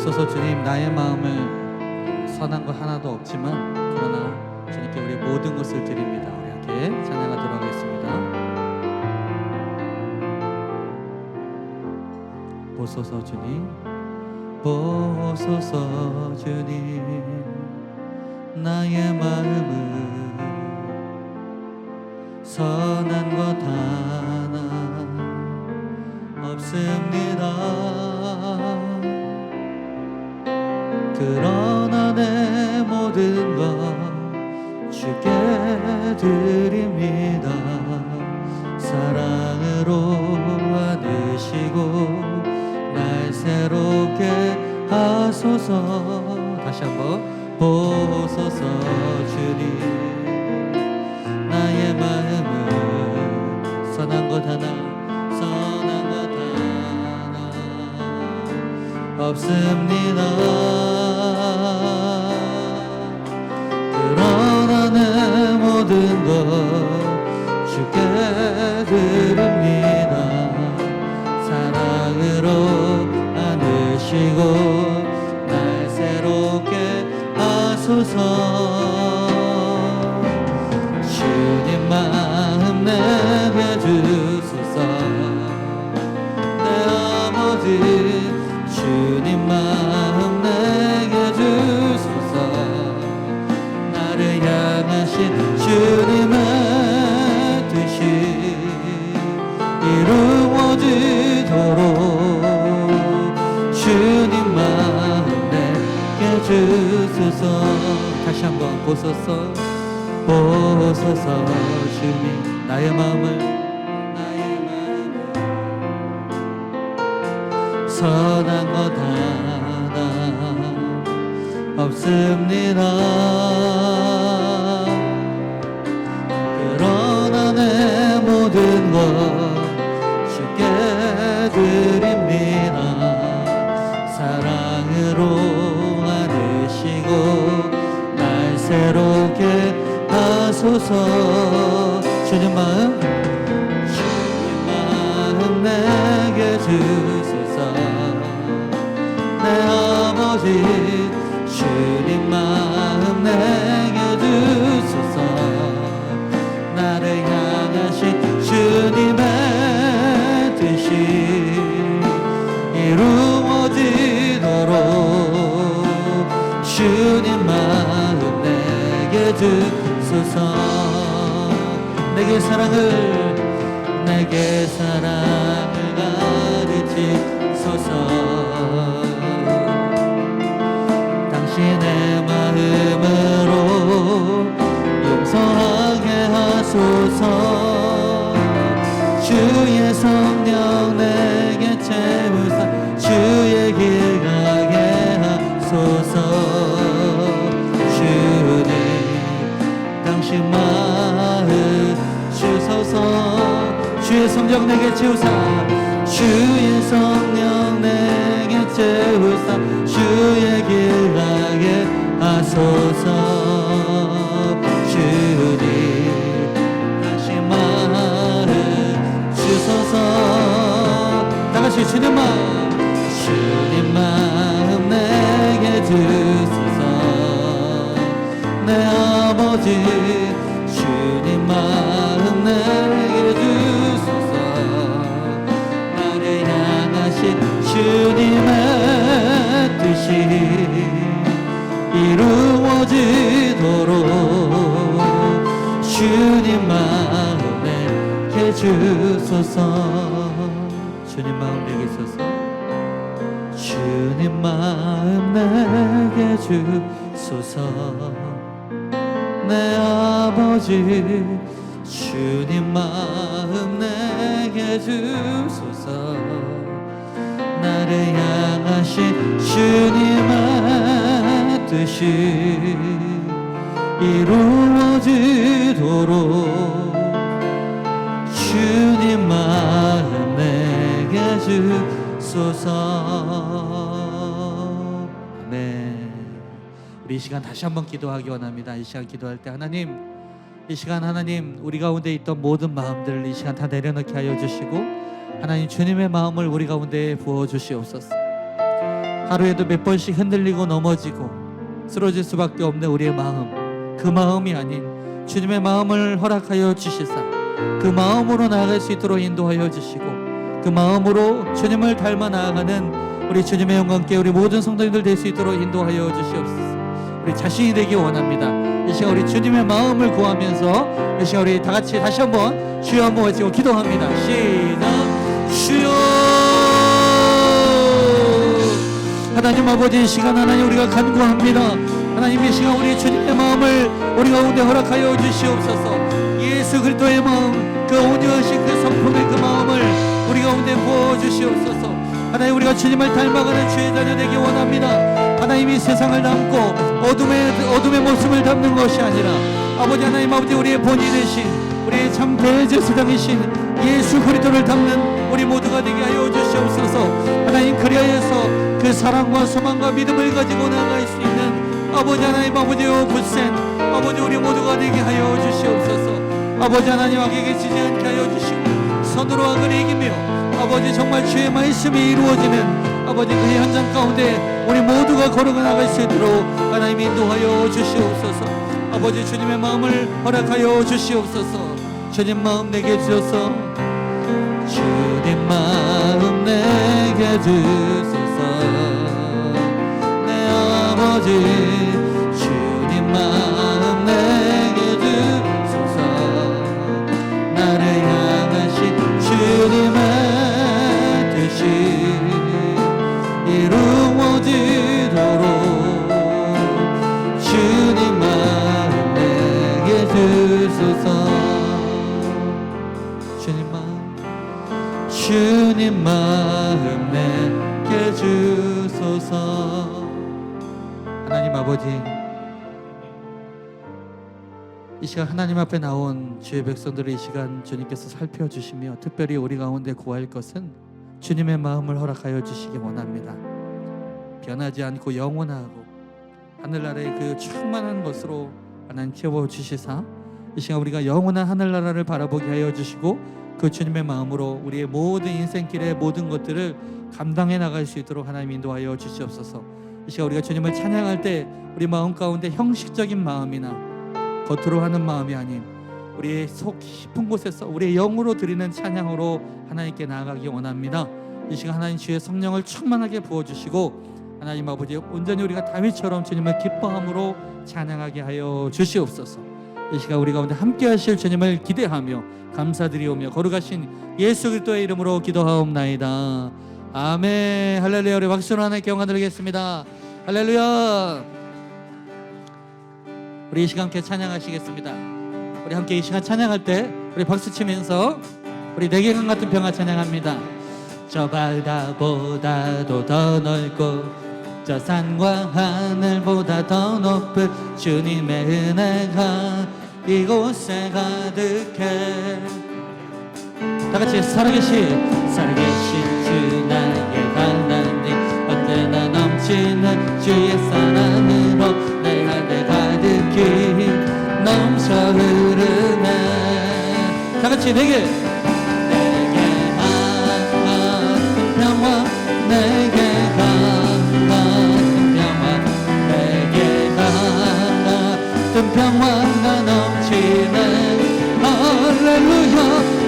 보소서. 주님, 나의 마음을 선한 것 하나도 없지만 그러나 주님께 우리 모든 것을 드립니다. 우리 함께 찬양하도록 하겠습니다. 보소서 주님, 보소서 주님, 나의 마음을 선한 것 하나 없습니다. 그러나 내 모든 것 주께 드립니다. 사랑으로 안으시고 날 새롭게 하소서. 다시 한번 보소서 주님, 나의 마음을 선한 것 하나 없습니다. 그러나 내 모든 것 주께 드립니다. 사랑으로 안으시고 날 새롭게 하소서. 주님 마음 내게 주소서. 내 아버지 주님 마음 내게 주소서. 나를 향하신 주님의 뜻이 이루어지도록 주님 마음 내게 주소서. 다시 한번 보소서. 보소서 주님, 나의 마음을 선한 것 하나 없습니다. 그러나 내 모든 것 주께 드립니다. 사랑으로 안으시고 날 새롭게 하소서. 주님 마음 내게 주소서. 내 아버지 주님 마음 내게 주소서. 나를 향하신 주님의 뜻이 이루어지도록 주님 마음 내게 주소서. 내게 사랑을 가르치소서. 당신의 마음으로 용서하게 하소서. 주의 성령 내게 채우사 주의 길 가게 하소서. 주님 당신 마음 주소서. 주의 성령 내게 채우사 주의 성령 내게 채우사 주의 길 가게 하소서. 주님 다시 마음 주소서. 다같이 주님 마음 내게 주소서. 내 아버지 주님 마음 내게 주소서. 나를 향하신 주님의 뜻이 이루어지도록 주님 마음 내게 주소서. 주님 마음 내게 주소서. 주님 마음 내게 주소서. 내 아버지 주님 마음 내게 주소서. 나를 향하신 주님의 뜻이 이루어지도록 주님 마음 내게 주소서. 네, 우리 이 시간 다시 한번 기도하기 원합니다. 이 시간 기도할 때 하나님, 이 시간 하나님 우리 가운데 있던 모든 마음들을 이 시간 다 내려놓게 하여 주시고 하나님 주님의 마음을 우리 가운데 부어 주시옵소서. 하루에도 몇 번씩 흔들리고 넘어지고 쓰러질 수밖에 없는 우리의 마음, 그 마음이 아닌 주님의 마음을 허락하여 주시사 그 마음으로 나아갈 수 있도록 인도하여 주시고 그 마음으로 주님을 닮아 나아가는 우리 주님의 영광께 우리 모든 성도님들 될 수 있도록 인도하여 주시옵소서. 우리 자신이 되기 원합니다. 이 시간 우리 주님의 마음을 구하면서 이 시간 우리 다 같이 다시 한번 주여 한번 외치고 기도합니다. 시작. 주여. 하나님 아버지, 이 시간 하나님 우리가 간구합니다. 하나님 이 시간 우리 주님의 마음을 우리 가운데 허락하여 주시옵소서. 예수 그리스도의 마음, 그 온유하신 그 성품의 그 마음을 우리 가운데 부어주시옵소서. 하나님 우리가 주님을 닮아가는 주의 자녀 되기 원합니다. 하나님이 세상을 담고 어둠의 모습을 담는 것이 아니라 아버지 하나님 아버지 우리의 본이 되신 우리의 참 대제사장이신 예수 그리스도를 담는 우리 모두가 되게 하여 주시옵소서. 하나님 그리하여서 그 사랑과 소망과 믿음을 가지고 나아갈 수 있는 아버지 하나님 아버지요 굳센 아버지 우리 모두가 되게 하여 주시옵소서. 아버지 하나님 악에게 지지 않게 하여 주시고 선으로 악을 이기며 아버지 정말 주의 말씀이 이루어지는 아버지 그 현장 가운데 우리 모두가 걸어가 나갈 수 있도록 하나님 인도하여 주시옵소서. 아버지 주님의 마음을 허락하여 주시옵소서. 주님 마음 내게 주셔서 주님 마음 내게 주소서. 내 아버지 주님 마음 내게 주소서. 나를 향하신 주님의 뜻이 이루어지도록 주님 마음 내게 주소서. 주님 마음 내게 주소서. 하나님 아버지, 이 시간 하나님 앞에 나온 주의 백성들을 이 시간 주님께서 살펴주시며 특별히 우리 가운데 구할 것은 주님의 마음을 허락하여 주시기 원합니다. 변하지 않고 영원하고 하늘나라의 그 충만한 것으로 하나님 채워주시사 이 시간 우리가 영원한 하늘나라를 바라보게 하여 주시고 그 주님의 마음으로 우리의 모든 인생길의 모든 것들을 감당해 나갈 수 있도록 하나님 인도하여 주시옵소서. 이 시간 우리가 주님을 찬양할 때 우리 마음 가운데 형식적인 마음이나 겉으로 하는 마음이 아닌 우리의 속 깊은 곳에서 우리의 영으로 드리는 찬양으로 하나님께 나아가기 원합니다. 이 시간 하나님 주의 성령을 충만하게 부어주시고 하나님 아버지 온전히 우리가 다윗처럼 주님을 기뻐함으로 찬양하게 하여 주시옵소서. 이 시간 우리 가운데 함께 하실 주님을 기대하며 감사드리오며 거룩하신 예수 그리스도의 이름으로 기도하옵나이다. 아멘. 할렐루야. 우리 박수로 하나님께 영광 드리겠습니다. 할렐루야. 우리 이 시간 함께 찬양하시겠습니다. 우리 함께 이 시간 찬양할 때 우리 박수 치면서 우리 내계강 같은 평화 찬양합니다. 저 바다보다도 더 넓고 저 산과 하늘보다 더 높은 주님의 은혜가 이곳에 가득해. 다같이 살아계신 주 나의 하나님 언제나 넘치는 주의 사랑으로 내 안에 가득히 넘쳐 흐르네. 다같이 내게 평화 내게 평화가 넘치네. 할렐루야.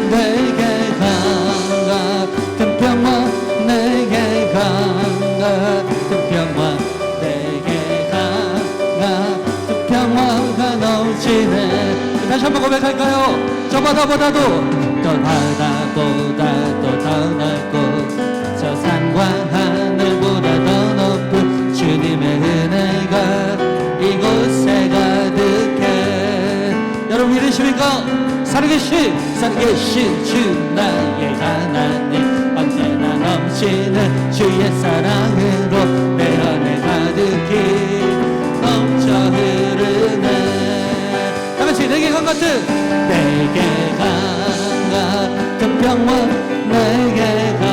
내게 같은 평화 내게 같은 평화 내게 같은 평화가 넘치네. 다시 한번 고백할까요? 저 바다보다도 더 넓고 저 산과 하늘보다 더 높은 주님의 은혜가 이곳에 가득해. 여러분 믿으십니까? 살아계신 주 나의 하나님 언제나 넘치는 주의 사랑으로 내 안에 가득히 넘쳐 흐르네. 다같이 내게 강 같은 평화 내게 강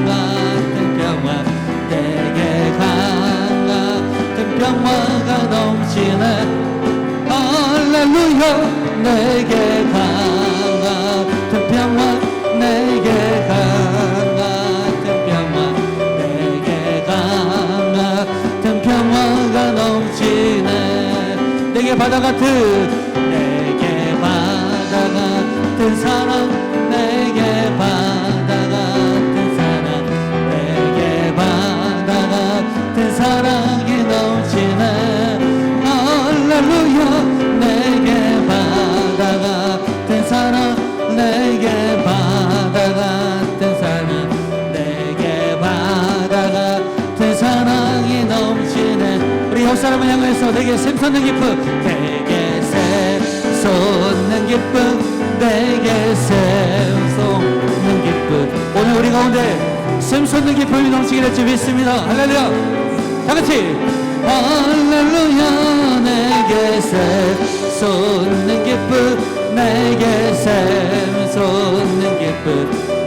같은 평화 내게 강 같은 평화가 넘치네. 할렐루야. 내게 강같은 평화 내게 강같은 평화 내게 강같은 내게 바다 같은 사랑, 내게 바다 같은 사랑, 내게 바다 같은 사랑이 넘치네. 할렐루야. 내게 바다 같은 사랑, 내게 바다 같은 사랑, 내게 바다 같은 사랑이 넘치네. 우리 옆 사람을 향해서 내게 샘솟는 기쁨, 내게 샘솟는 기쁨, 내게 샘솟는 기쁨. 오늘 우리 가운데 샘솟는 기쁨이 넘치기를 주 믿습니다. 할렐루야. 다같이 할렐루야. 내게 샘솟는 기쁨, 내게 샘솟는 기쁨,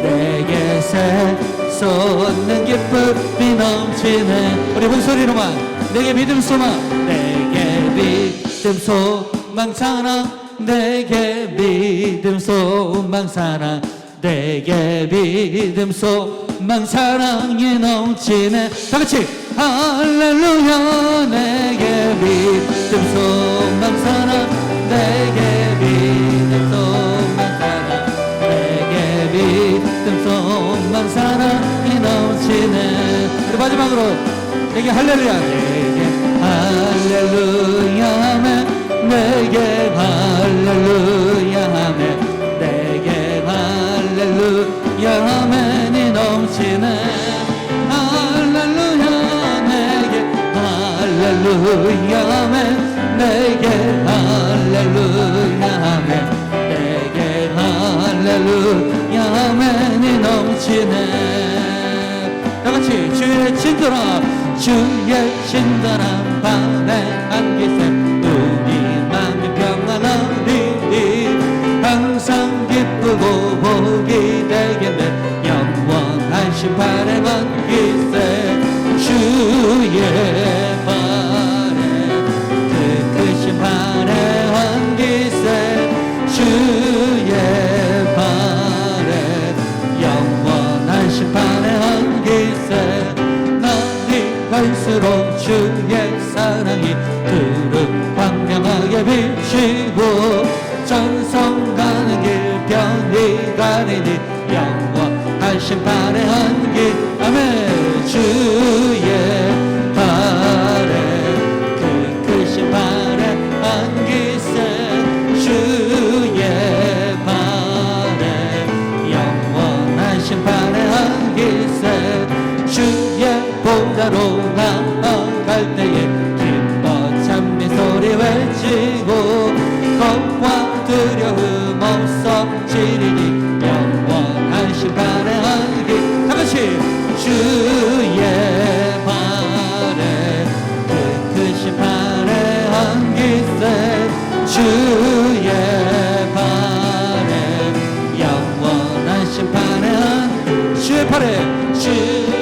내게 샘솟는 기쁨이 넘치네. 우리 목소리로만 내게 믿음 소망, 내게 믿음 소망 사랑, 내게 믿음 소망 사랑, 내게 믿음 소망 사랑이 넘치네. 다같이 할렐루야. 내게 믿음 소망 사랑, 내게 믿음 소망 사랑, 내게 믿음 소망 사랑이 넘치네. 그리고 마지막으로 내게 할렐루야. 내게 할렐루야 하면, 내게 할렐루야 하면, 내게 할렐루야 하면이 넘치네. 할렐루야. 내게 할렐루야 하면, 내게 할렐루야 하면, 내게 할렐루야 하면이 넘치네. 다같이 주의 친절함, 주의 친절함 밤에 안기세 항상 기쁘고 복이 되겠네. 영원한 심판의 만기세 주의 발에 그 심판의 환기세 주의 발에 영원한 심판의 환기세. 날이 갈수록 주의 사랑이 그릇 광명하게 비치고 전성 가는 길 편히 가리니 영원한 심판의 한길. 아멘. 주의 발에 그 심판의 한길세 주의 발에 영원한 심판의 한길세. 주의 보좌로 나아갈 때에 기뻐 찬미 소리 외치고 겁과 두려움 없어지리니 영원한 심판의 한길. 다같이 주의 발에 그 심판의 한길세 주의 발에 영원한 심판의 한 주의 발에 주의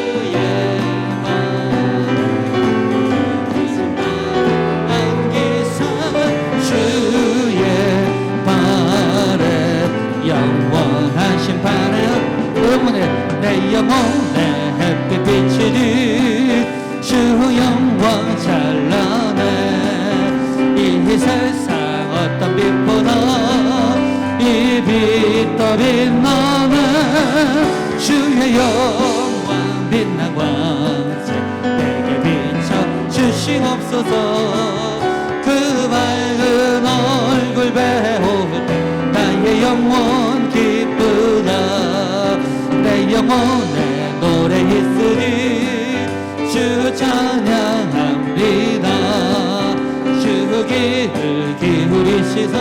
내 영혼의 햇빛 비치니 주 영광 찬란해. 이 세상 어떤 빛보다 이 빛 더 빛나네. 주의 영광 빛난 광채 내게 비춰 주시옵소서. 그 밝은 얼굴 배울 때 나의 영혼 기쁘다. 내 영혼에 노래 있으니 주 찬양합니다. 주 귀를 기울이시사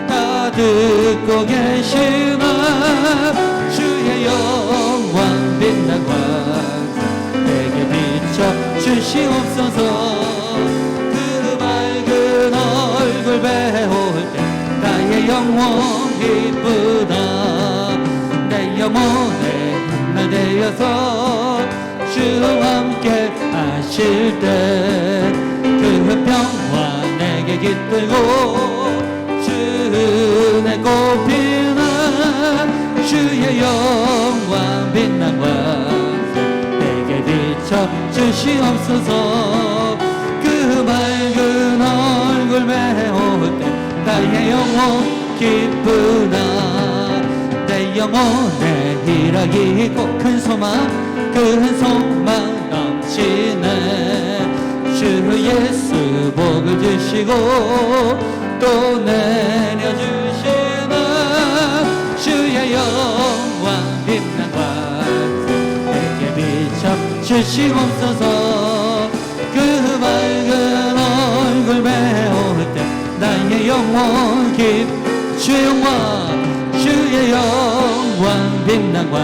다 듣고 계시나. 주의 영광 빛난 광 내게 비춰 주시옵소서. 그 밝은 얼굴 배울 때 나의 영혼 기쁘다. 영혼의 날 되어서 주 함께 하실 때 그 평화 내게 깃들고 주 내 꽃피는 주의 영광 빛난 광 내게 비춰 주시옵소서. 그 밝은 얼굴 영혼 기쁘나 내 영혼에 희락이 있고 큰 소망 넘치네 주 예수 복을 주시고 또 내려주시는 주의 영광 빛난 관 내게 비춰 주시옵소서 그 밝은 얼굴 배울 때 나의 영혼 주의 영광 주의 영광 빛난 관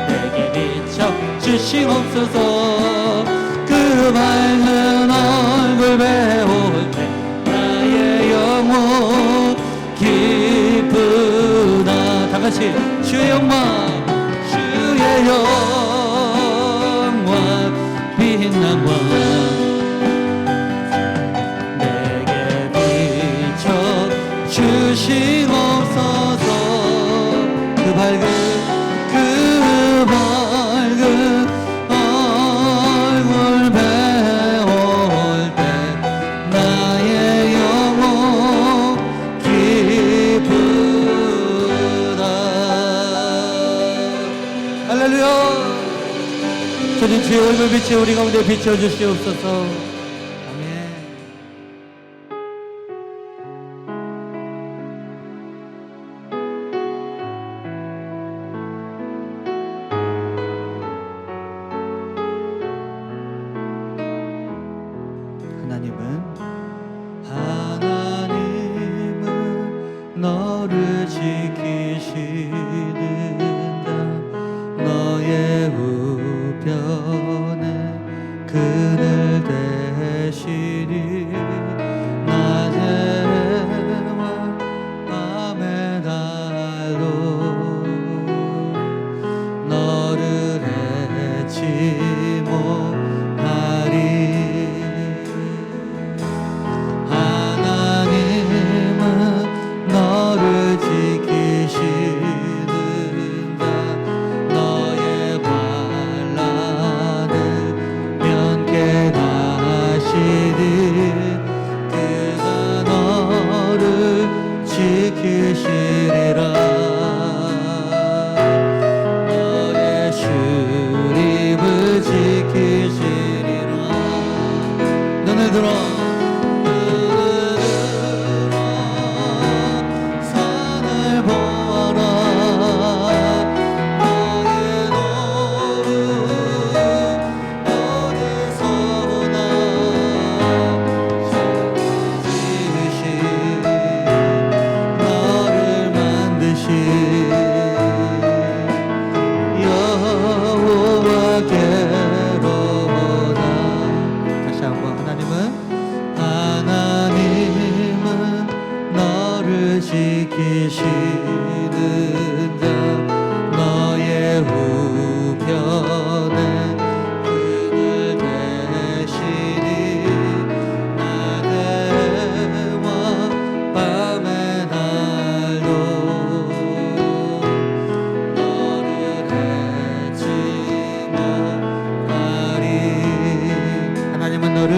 내게 비춰 주시옵소서 그 밝은 얼굴 배울 때 나의 영혼 기쁘다 다같이 주의 영광 주의 영광 빛난 관 내게 비춰 주시옵소서 그 밝은 얼굴 배울 때 나의 영혼 기쁘다 할렐루야 주님 주의 얼굴 빛이 우리 가운데 비춰주시옵소서 하나님은 너를 지키시는 자 너의 우편에 그늘 대시니 낮에와 밤의 달도 너를 잊지 못하리 너를 지키시는 자 너의 환난을 면케하시니 그가 너를 지키시리라 너의 수립을 지키시리라 눈을 들어 지키시는 자 너의 우편에 그늘 대시니 낮에와 밤의 날도 너를 잊지 못하리 하나님은 너를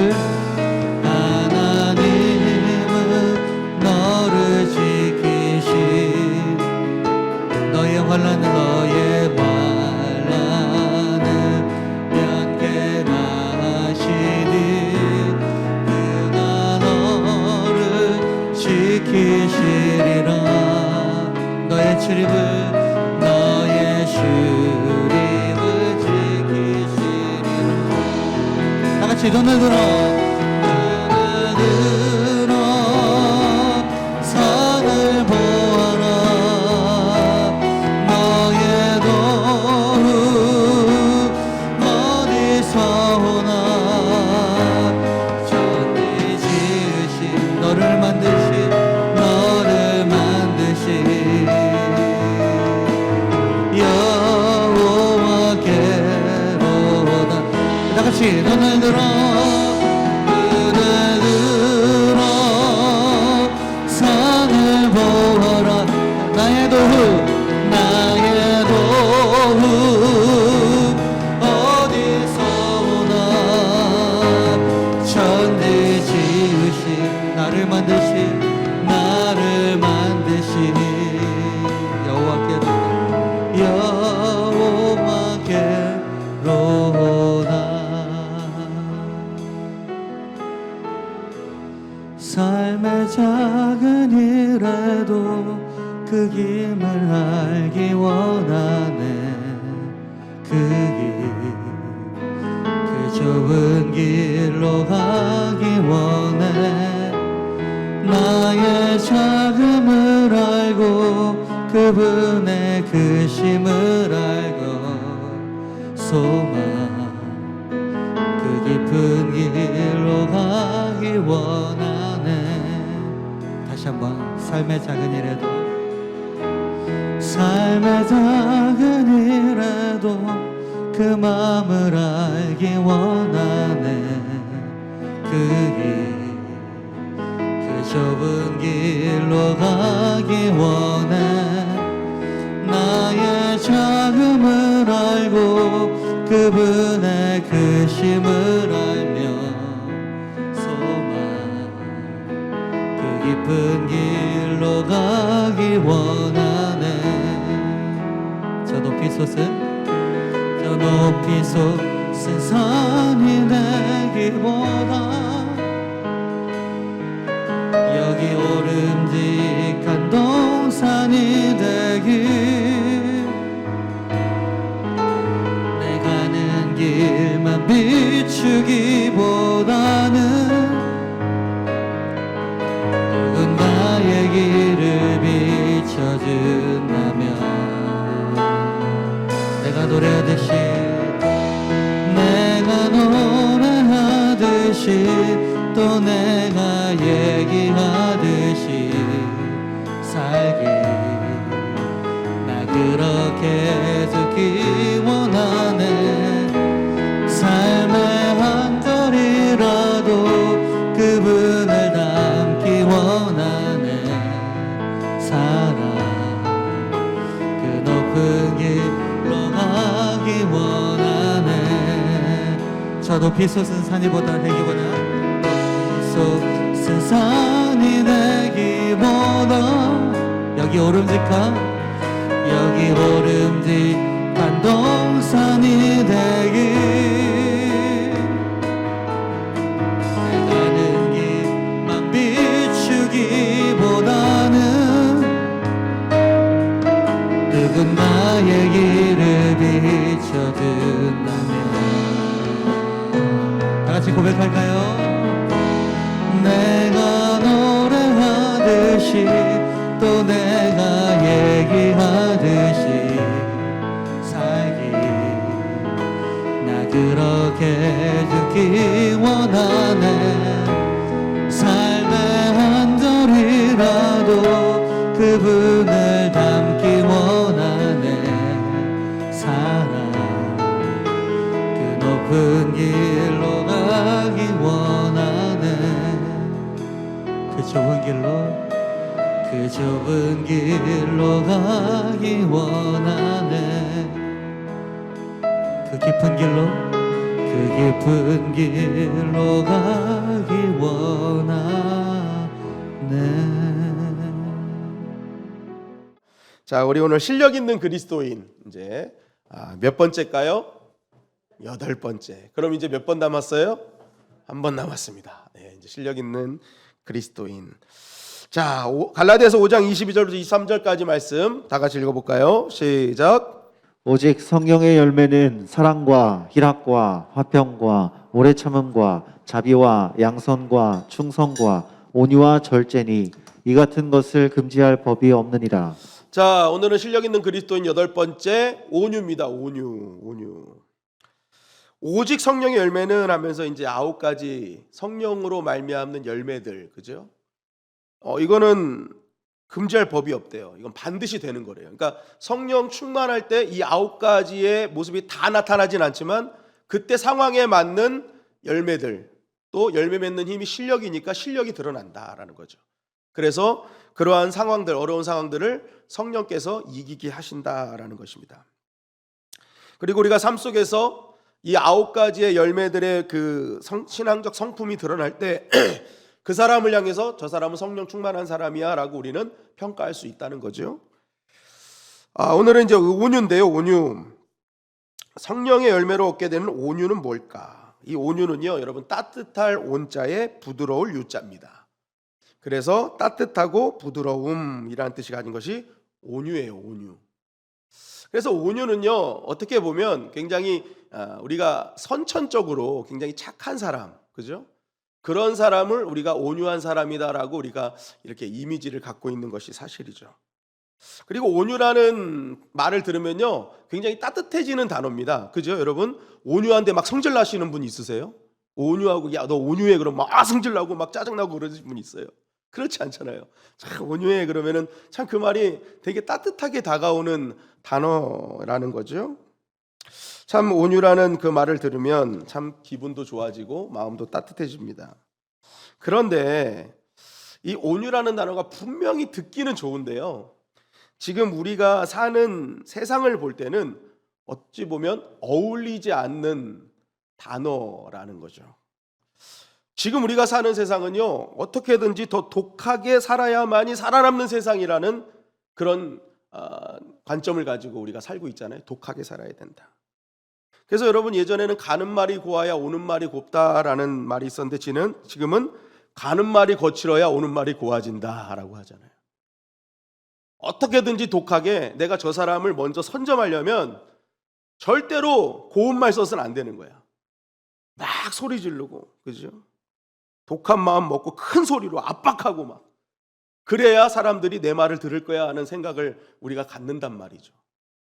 환난을 너의 환난을 면케하시니 그가 너를 지키시리라 너의 출입을 지키시리라 다같이 눈을 들어 산을 보아라 눈을 들어 산을 보아라 나의 도움 어디서 오나 천지 지으신 나를 만드신 나를 그분의 크심을 알고 소망 그 깊은 길로 가기 원하네. 다시 한번 삶의 작은 일에도 그 마음을 알기 원하네. 그 좁은 길로 가기 원해. 나의 작음을 알고 그분의 크심을 알며 소망 그 깊은 길로 가기 원하네. 저 높이 솟은 산이 되기보다 여기 오름직한 동산이 되길. 내 가는 길만 비추기보다는 누군가의 길을 비춰준다면 내가 노래하듯이 또 내가 얘기하듯이 살기. 나 그렇게 듣기 원하네. 삶의 한 절이라도 그분을 담기 원하네. 사랑 그 높은 길로 가기 원하네. 저 높이 솟은 산이보다 되기보다 솟은 산이 되기보다 여기 오름직한 동산이 되길. 내 가는 길만 비추기보다는 누군가의 길을 비춰준다면 다같이 고백할까요? 내가 노래하듯이 또 내가 얘기하듯이 살기. 나 그렇게 듣기 원하네. 삶의 한 절이라도 그분을 담기 원하네. 사랑 그 높은 길로 가기 원하네. 그 좁은 길로 가기 원하네. 그 깊은 길로 가기 원하네. 자, 우리 오늘 실력 있는 그리스도인 이제 몇 번째일까요? 8번째. 그럼 이제 몇 번 남았어요? 1번 남았습니다. 네, 이제 실력 있는 그리스도인. 자, 갈라디아서 5장 22절부터 23절까지 말씀 다 같이 읽어볼까요? 시작. 오직 성령의 열매는 사랑과 희락과 화평과 오래 참음과 자비와 양선과 충성과 온유와 절제니 이 같은 것을 금지할 법이 없느니라. 자, 오늘은 실력 있는 그리스도인 8번째 온유입니다. 온유. 오직 성령의 열매는 하면서 이제 9가지 성령으로 말미암는 열매들, 그죠? 이거는 금지할 법이 없대요. 이건 반드시 되는 거래요. 그러니까 성령 충만할 때 이 9가지의 모습이 다 나타나진 않지만 그때 상황에 맞는 열매들, 또 열매 맺는 힘이 실력이니까 실력이 드러난다라는 거죠. 그래서 그러한 상황들, 어려운 상황들을 성령께서 이기게 하신다라는 것입니다. 그리고 우리가 삶 속에서 이 9가지의 열매들의 그 신앙적 성품이 드러날 때 그 사람을 향해서 저 사람은 성령 충만한 사람이야 라고 우리는 평가할 수 있다는 거죠. 오늘은 이제 온유인데요. 온유. 성령의 열매로 얻게 되는 온유는 뭘까? 이 온유는요, 여러분, 따뜻할 온자에 부드러울 유자입니다. 그래서 따뜻하고 부드러움이라는 뜻이 가진 것이 온유예요. 온유. 그래서 온유는요, 어떻게 보면 굉장히 우리가 선천적으로 굉장히 착한 사람, 그죠? 그런 사람을 우리가 온유한 사람이다라고 우리가 이렇게 이미지를 갖고 있는 것이 사실이죠. 그리고 온유라는 말을 들으면요, 굉장히 따뜻해지는 단어입니다. 그죠, 여러분? 온유한데 막 성질 나시는 분 있으세요? 온유하고 야 너 온유해 그럼 막 성질 나고 막 짜증 나고 그러시는 분 있어요. 그렇지 않잖아요. 참 온유해 그러면은 참 그 말이 되게 따뜻하게 다가오는 단어라는 거죠. 참 온유라는 그 말을 들으면 참 기분도 좋아지고 마음도 따뜻해집니다. 그런데 이 온유라는 단어가 분명히 듣기는 좋은데요, 지금 우리가 사는 세상을 볼 때는 어찌 보면 어울리지 않는 단어라는 거죠. 지금 우리가 사는 세상은요, 어떻게든지 더 독하게 살아야만이 살아남는 세상이라는 그런 관점을 가지고 우리가 살고 있잖아요. 독하게 살아야 된다. 그래서 여러분, 예전에는 가는 말이 고와야 오는 말이 곱다라는 말이 있었는데 지금은 가는 말이 거칠어야 오는 말이 고와진다라고 하잖아요. 어떻게든지 독하게 내가 저 사람을 먼저 선점하려면 절대로 고운 말 써서는 안 되는 거야. 막 소리 지르고, 그죠? 독한 마음 먹고 큰 소리로 압박하고 막, 그래야 사람들이 내 말을 들을 거야 하는 생각을 우리가 갖는단 말이죠.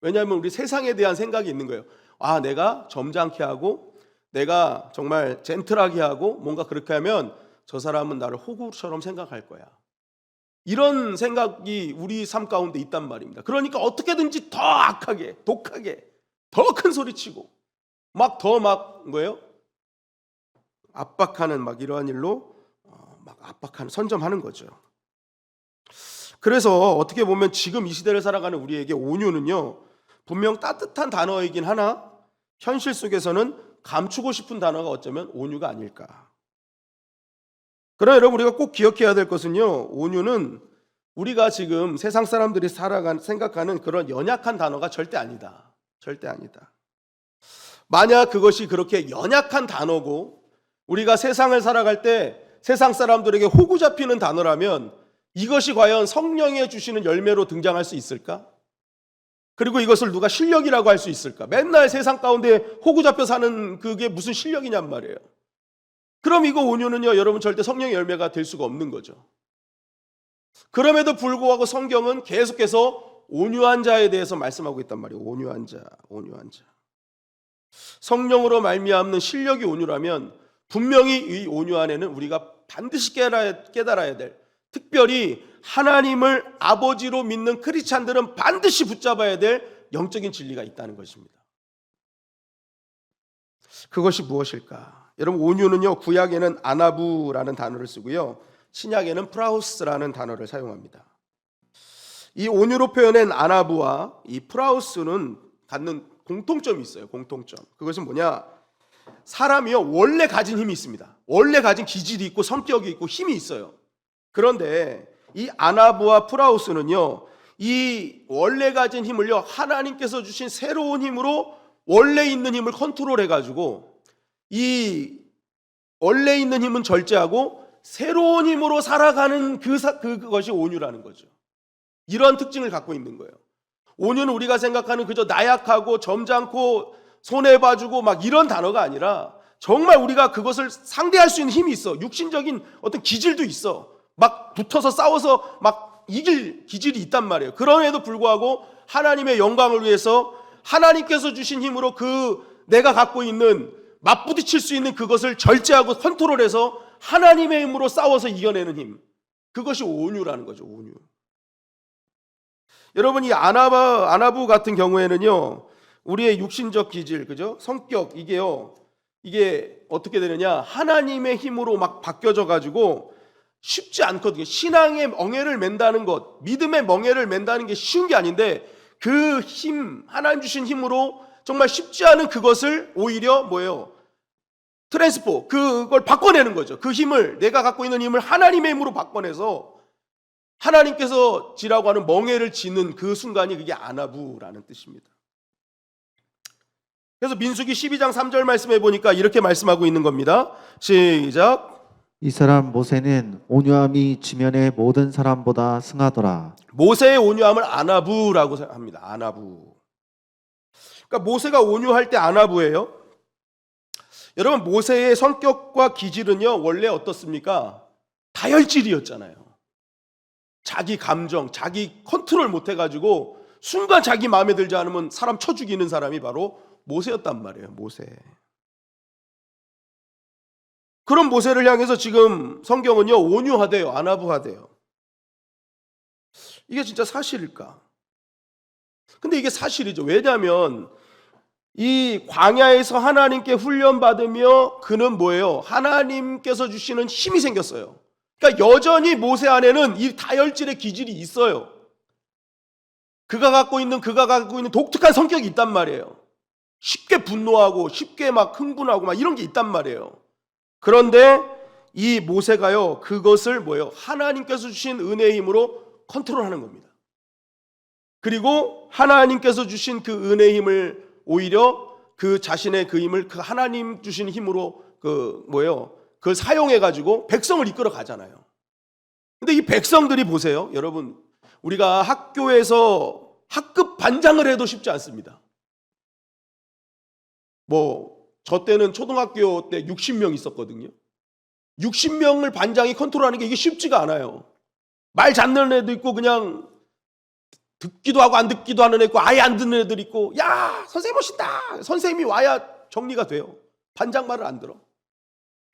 왜냐하면 우리 세상에 대한 생각이 있는 거예요. 아, 내가 점잖게 하고 내가 정말 젠틀하게 하고 뭔가 그렇게 하면 저 사람은 나를 호구처럼 생각할 거야. 이런 생각이 우리 삶 가운데 있단 말입니다. 그러니까 어떻게든지 더 악하게, 독하게, 더 큰 소리 치고 막 더 막 뭐예요? 압박하는 막 이러한 일로 막 압박하는, 선점하는 거죠. 그래서 어떻게 보면 지금 이 시대를 살아가는 우리에게 온유는요, 분명 따뜻한 단어이긴 하나 현실 속에서는 감추고 싶은 단어가 어쩌면 온유가 아닐까. 그러나 여러분, 우리가 꼭 기억해야 될 것은요, 온유는 우리가 지금 세상 사람들이 생각하는 그런 연약한 단어가 절대 아니다. 절대 아니다. 만약 그것이 그렇게 연약한 단어고 우리가 세상을 살아갈 때 세상 사람들에게 호구 잡히는 단어라면 이것이 과연 성령이 주시는 열매로 등장할 수 있을까? 그리고 이것을 누가 실력이라고 할 수 있을까? 맨날 세상 가운데 호구 잡혀 사는 그게 무슨 실력이냔 말이에요. 그럼 이거 온유는요, 여러분, 절대 성령의 열매가 될 수가 없는 거죠. 그럼에도 불구하고 성경은 계속해서 온유한 자에 대해서 말씀하고 있단 말이에요. 온유한 자, 온유한 자. 성령으로 말미암는 실력이 온유라면 분명히 이 온유 안에는 우리가 반드시 깨달아야 될, 특별히 하나님을 아버지로 믿는 크리스찬들은 반드시 붙잡아야 될 영적인 진리가 있다는 것입니다. 그것이 무엇일까? 여러분, 온유는요, 구약에는 아나부라는 단어를 쓰고요, 신약에는 프라우스라는 단어를 사용합니다. 이 온유로 표현한 아나부와 이 프라우스는 갖는 공통점이 있어요. 공통점. 그것은 뭐냐? 사람이요, 원래 가진 힘이 있습니다. 원래 가진 기질이 있고 성격이 있고 힘이 있어요. 그런데 이 아나부와 프라우스는요, 이 원래 가진 힘을요, 하나님께서 주신 새로운 힘으로 원래 있는 힘을 컨트롤해가지고 이 원래 있는 힘은 절제하고 새로운 힘으로 살아가는 그것이 온유라는 거죠. 이런 특징을 갖고 있는 거예요. 온유는 우리가 생각하는 그저 나약하고 점잖고 손해봐주고 막 이런 단어가 아니라 정말 우리가 그것을 상대할 수 있는 힘이 있어. 육신적인 어떤 기질도 있어. 막 붙어서 싸워서 막 이길 기질이 있단 말이에요. 그럼에도 불구하고 하나님의 영광을 위해서 하나님께서 주신 힘으로 그 내가 갖고 있는 맞부딪힐 수 있는 그것을 절제하고 컨트롤해서 하나님의 힘으로 싸워서 이겨내는 힘. 그것이 온유라는 거죠. 온유. 여러분, 이 아나부 같은 경우에는요, 우리의 육신적 기질, 그죠? 성격, 이게 어떻게 되느냐? 하나님의 힘으로 막 바뀌어져 가지고 쉽지 않거든요. 신앙의 멍에를 맨다는 것, 믿음의 멍에를 맨다는 게 쉬운 게 아닌데 그 힘, 하나님 주신 힘으로 정말 쉽지 않은 그것을 오히려 뭐예요? 그걸 바꿔내는 거죠. 그 힘을, 내가 갖고 있는 힘을 하나님의 힘으로 바꿔내서 하나님께서 지라고 하는 멍에를 지는 그 순간이 그게 아나부라는 뜻입니다. 그래서 민수기 12장 3절 말씀해 보니까 이렇게 말씀하고 있는 겁니다. 시작. 이 사람 모세는 온유함이 지면의 모든 사람보다 승하더라. 모세의 온유함을 아나부라고 합니다. 아나부. 그러니까 모세가 온유할 때 아나부예요. 여러분, 모세의 성격과 기질은요, 원래 어떻습니까? 다혈질이었잖아요. 자기 감정, 자기 컨트롤 못 해가지고 순간 자기 마음에 들지 않으면 사람 쳐 죽이는 사람이 바로 모세였단 말이에요. 모세. 그런 모세를 향해서 지금 성경은요, 온유하대요, 아나부하대요. 이게 진짜 사실일까? 근데 이게 사실이죠. 왜냐하면 이 광야에서 하나님께 훈련받으며 그는 뭐예요? 하나님께서 주시는 힘이 생겼어요. 그러니까 여전히 모세 안에는 이 다혈질의 기질이 있어요. 그가 갖고 있는 독특한 성격이 있단 말이에요. 쉽게 분노하고 쉽게 막 흥분하고 막 이런 게 있단 말이에요. 그런데 이 모세가요, 그것을 뭐예요? 하나님께서 주신 은혜의 힘으로 컨트롤하는 겁니다. 그리고 하나님께서 주신 그 은혜의 힘을 오히려 그 자신의 그 힘을 그 하나님 주신 힘으로 그걸 사용해 가지고 백성을 이끌어 가잖아요. 근데 이 백성들이 보세요. 여러분, 우리가 학교에서 학급 반장을 해도 쉽지 않습니다. 저 때는 초등학교 때 60명 있었거든요. 60명을 반장이 컨트롤하는 게 이게 쉽지가 않아요. 말 잡는 애도 있고 그냥 듣기도 하고 안 듣기도 하는 애 있고 아예 안 듣는 애들 있고, 야 선생님 오신다, 선생님이 와야 정리가 돼요. 반장 말을 안 들어.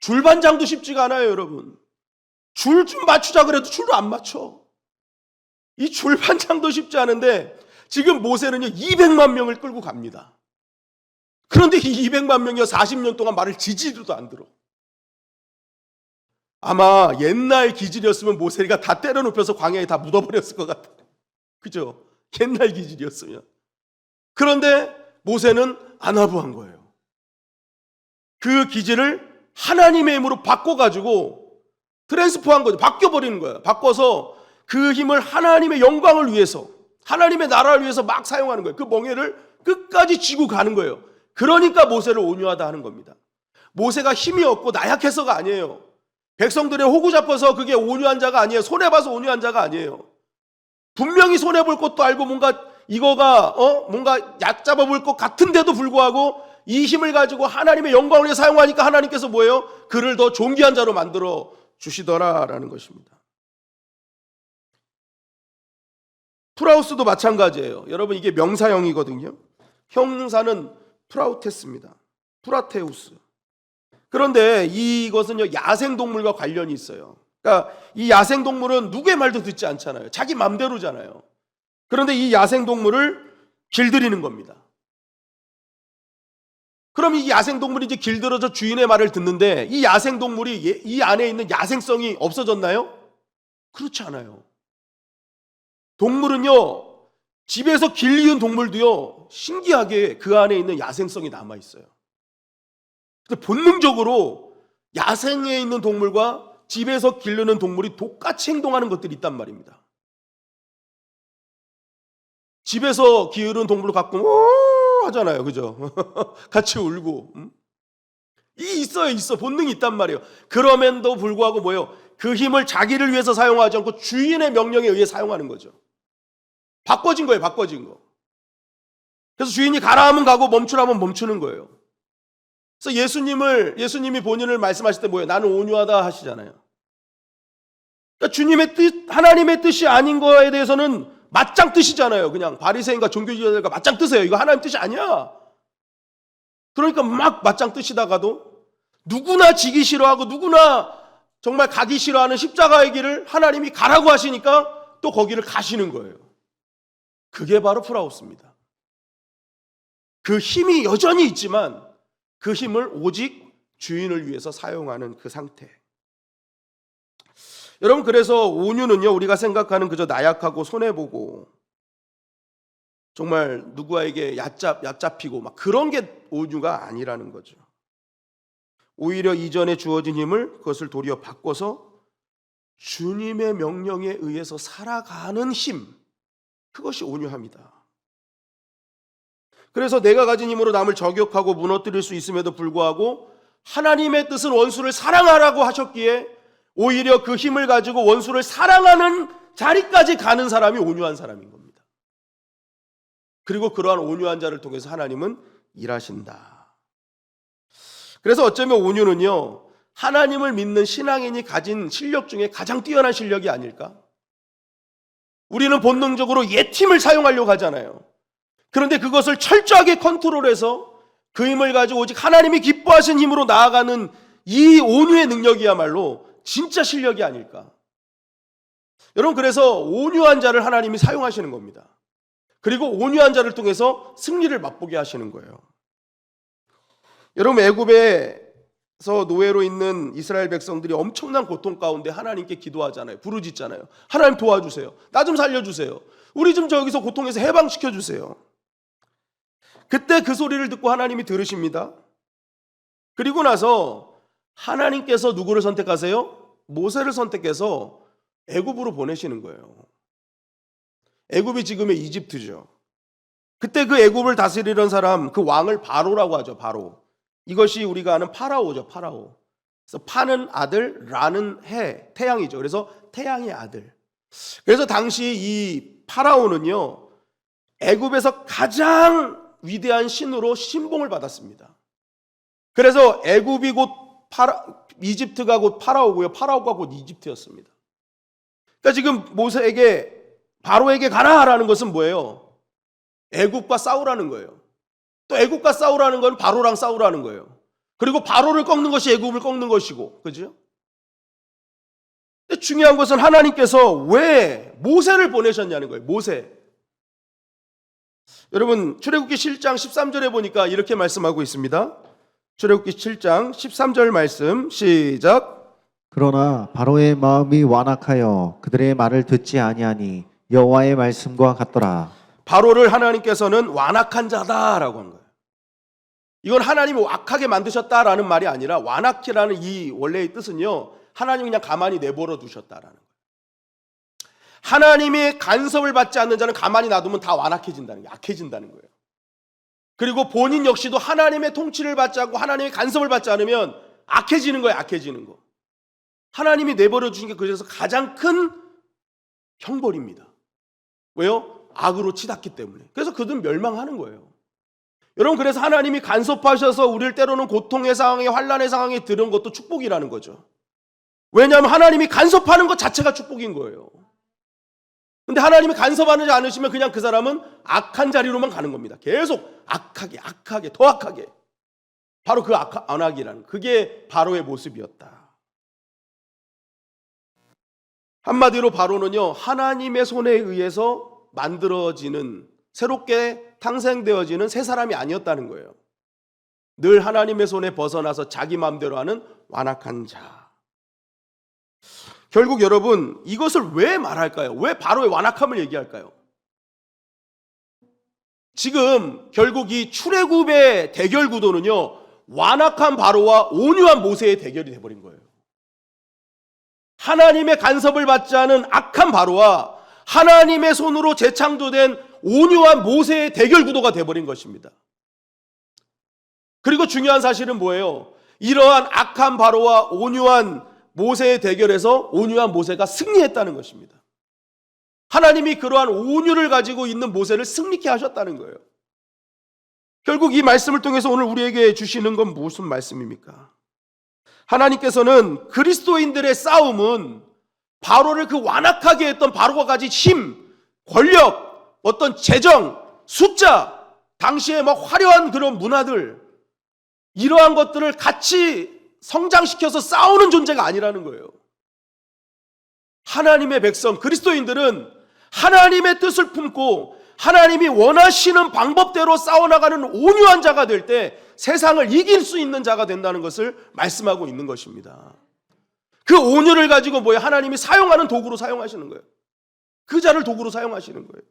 줄반장도 쉽지가 않아요. 여러분, 줄 좀 맞추자 그래도 줄을 안 맞춰. 이 줄반장도 쉽지 않은데 지금 모세는요 200만 명을 끌고 갑니다. 그런데 이 200만 명이요 40년 동안 말을 지지도 안 들어. 아마 옛날 기질이었으면 모세가 다 때려 눕혀서 광야에 다 묻어버렸을 것 같아요. 그죠? 옛날 기질이었으면. 그런데 모세는 아나부한 거예요. 그 기질을 하나님의 힘으로 바꿔가지고 트랜스포한 거죠. 바뀌어버리는 거예요. 바꿔서 그 힘을 하나님의 영광을 위해서, 하나님의 나라를 위해서 막 사용하는 거예요. 그 멍에를 끝까지 쥐고 가는 거예요. 그러니까 모세를 온유하다 하는 겁니다. 모세가 힘이 없고 나약해서가 아니에요. 백성들의 호구 잡아서 그게 온유한 자가 아니에요. 손해봐서 온유한 자가 아니에요. 분명히 손해볼 것도 알고 뭔가 뭔가 얕잡아 볼 것 같은데도 불구하고 이 힘을 가지고 하나님의 영광을 위해 사용하니까 하나님께서 뭐예요? 그를 더 존귀한 자로 만들어 주시더라라는 것입니다. 프라우스도 마찬가지예요. 여러분, 이게 명사형이거든요. 형사는 프라우테스입니다. 프라테우스. 그런데 이것은요 야생동물과 관련이 있어요. 그러니까 이 야생동물은 누구의 말도 듣지 않잖아요. 자기 맘대로잖아요. 그런데 이 야생동물을 길들이는 겁니다. 그럼 이 야생동물이 이제 길들어져 주인의 말을 듣는데 이 야생동물이 이 안에 있는 야생성이 없어졌나요? 그렇지 않아요. 동물은요 집에서 길리운 동물도요 신기하게 그 안에 있는 야생성이 남아있어요. 본능적으로 야생에 있는 동물과 집에서 기르는 동물이 똑같이 행동하는 것들이 있단 말입니다. 집에서 기르는 동물을 갖고 하잖아요. 그죠? 같이 울고. 있어. 본능이 있단 말이에요. 그럼에도 불구하고 뭐예요? 그 힘을 자기를 위해서 사용하지 않고 주인의 명령에 의해 사용하는 거죠. 바꿔진 거예요. 바꿔진 거. 그래서 주인이 가라 하면 가고 멈추라면 멈추는 거예요. 그래서 예수님이 본인을 말씀하실 때 뭐예요? 나는 온유하다 하시잖아요. 그러니까 주님의 뜻, 하나님의 뜻이 아닌 거에 대해서는 맞짱 뜨시잖아요. 그냥 바리새인과 종교지도자들과 맞짱 뜨세요. 이거 하나님 뜻이 아니야. 그러니까 막 맞짱 뜨시다가도 누구나 지기 싫어하고 누구나 정말 가기 싫어하는 십자가의 길을 하나님이 가라고 하시니까 또 거기를 가시는 거예요. 그게 바로 프라우스입니다. 그 힘이 여전히 있지만 그 힘을 오직 주인을 위해서 사용하는 그 상태. 여러분, 그래서 온유는요 우리가 생각하는 그저 나약하고 손해보고 정말 누구에게 얕잡히고 막 그런 게 온유가 아니라는 거죠. 오히려 이전에 주어진 힘을 그것을 도리어 바꿔서 주님의 명령에 의해서 살아가는 힘, 그것이 온유합니다. 그래서 내가 가진 힘으로 남을 저격하고 무너뜨릴 수 있음에도 불구하고 하나님의 뜻은 원수를 사랑하라고 하셨기에 오히려 그 힘을 가지고 원수를 사랑하는 자리까지 가는 사람이 온유한 사람인 겁니다. 그리고 그러한 온유한 자를 통해서 하나님은 일하신다. 그래서 어쩌면 온유는요 하나님을 믿는 신앙인이 가진 실력 중에 가장 뛰어난 실력이 아닐까? 우리는 본능적으로 옛힘을 사용하려고 하잖아요. 그런데 그것을 철저하게 컨트롤해서 그 힘을 가지고 오직 하나님이 기뻐하신 힘으로 나아가는 이 온유의 능력이야말로 진짜 실력이 아닐까. 여러분, 그래서 온유한 자를 하나님이 사용하시는 겁니다. 그리고 온유한 자를 통해서 승리를 맛보게 하시는 거예요. 여러분, 애굽에서 노예로 있는 이스라엘 백성들이 엄청난 고통 가운데 하나님께 기도하잖아요. 부르짖잖아요. 하나님 도와주세요. 나 좀 살려주세요. 우리 좀 저기서 고통에서 해방시켜주세요. 그때 그 소리를 듣고 하나님이 들으십니다. 그리고 나서 하나님께서 누구를 선택하세요? 모세를 선택해서 애굽으로 보내시는 거예요. 애굽이 지금의 이집트죠. 그때 그 애굽을 다스리던 사람, 그 왕을 바로라고 하죠. 바로. 이것이 우리가 아는 파라오죠. 파라오. 그래서 파는 아들, 라는 해, 태양이죠. 그래서 태양의 아들. 그래서 당시 이 파라오는요, 애굽에서 가장 위대한 신으로 신봉을 받았습니다. 그래서 애굽이 곧 이집트가 곧 파라오고요. 파라오가 곧 이집트였습니다. 그러니까 지금 모세에게, 바로에게 가라라는 것은 뭐예요? 애굽과 싸우라는 거예요. 또 애굽과 싸우라는 건 바로랑 싸우라는 거예요. 그리고 바로를 꺾는 것이 애굽을 꺾는 것이고, 그죠? 근데 중요한 것은 하나님께서 왜 모세를 보내셨냐는 거예요. 모세. 여러분, 출애굽기 7장 13절에 보니까 이렇게 말씀하고 있습니다. 출애굽기 7장 13절 말씀 시작. 그러나 바로의 마음이 완악하여 그들의 말을 듣지 아니하니 여호와의 말씀과 같더라. 바로를 하나님께서는 완악한 자다라고 한 거예요. 이건 하나님이 악하게 만드셨다라는 말이 아니라, 완악이라는 이 원래의 뜻은요, 하나님이 그냥 가만히 내버려 두셨다라는 거예요. 하나님의 간섭을 받지 않는 자는 가만히 놔두면 다 완악해진다는 게, 악해진다는 거예요. 그리고 본인 역시도 하나님의 통치를 받지 않고 하나님의 간섭을 받지 않으면 악해지는 거예요. 악해지는 거. 하나님이 내버려 주신 게 그래서 가장 큰 형벌입니다. 왜요? 악으로 치닫기 때문에. 그래서 그들은 멸망하는 거예요. 여러분, 그래서 하나님이 간섭하셔서 우리를 때로는 고통의 상황에, 환난의 상황에 들은 것도 축복이라는 거죠. 왜냐하면 하나님이 간섭하는 것 자체가 축복인 거예요. 근데 하나님이 간섭하지 않으시면 그냥 그 사람은 악한 자리로만 가는 겁니다. 계속 악하게, 악하게, 더 악하게. 바로 그 안악이라는, 그게 바로의 모습이었다. 한마디로 바로는요, 하나님의 손에 의해서 만들어지는, 새롭게 탄생되어지는 새 사람이 아니었다는 거예요. 늘 하나님의 손에 벗어나서 자기 마음대로 하는 완악한 자. 결국 여러분, 이것을 왜 말할까요? 왜 바로의 완악함을 얘기할까요? 지금 결국 이 출애굽의 대결 구도는요, 완악한 바로와 온유한 모세의 대결이 돼버린 거예요. 하나님의 간섭을 받지 않은 악한 바로와 하나님의 손으로 재창조된 온유한 모세의 대결 구도가 돼버린 것입니다. 그리고 중요한 사실은 뭐예요? 이러한 악한 바로와 온유한 모세의 대결에서 온유한 모세가 승리했다는 것입니다. 하나님이 그러한 온유를 가지고 있는 모세를 승리케 하셨다는 거예요. 결국 이 말씀을 통해서 오늘 우리에게 주시는 건 무슨 말씀입니까? 하나님께서는 그리스도인들의 싸움은 바로를 그 완악하게 했던 바로가 가진 힘, 권력, 어떤 재정, 숫자, 당시에 막 화려한 그런 문화들, 이러한 것들을 같이 성장시켜서 싸우는 존재가 아니라는 거예요. 하나님의 백성, 그리스도인들은 하나님의 뜻을 품고 하나님이 원하시는 방법대로 싸워나가는 온유한 자가 될 때 세상을 이길 수 있는 자가 된다는 것을 말씀하고 있는 것입니다. 그 온유를 가지고 뭐예요? 하나님이 사용하는 도구로 사용하시는 거예요. 그 자를 도구로 사용하시는 거예요.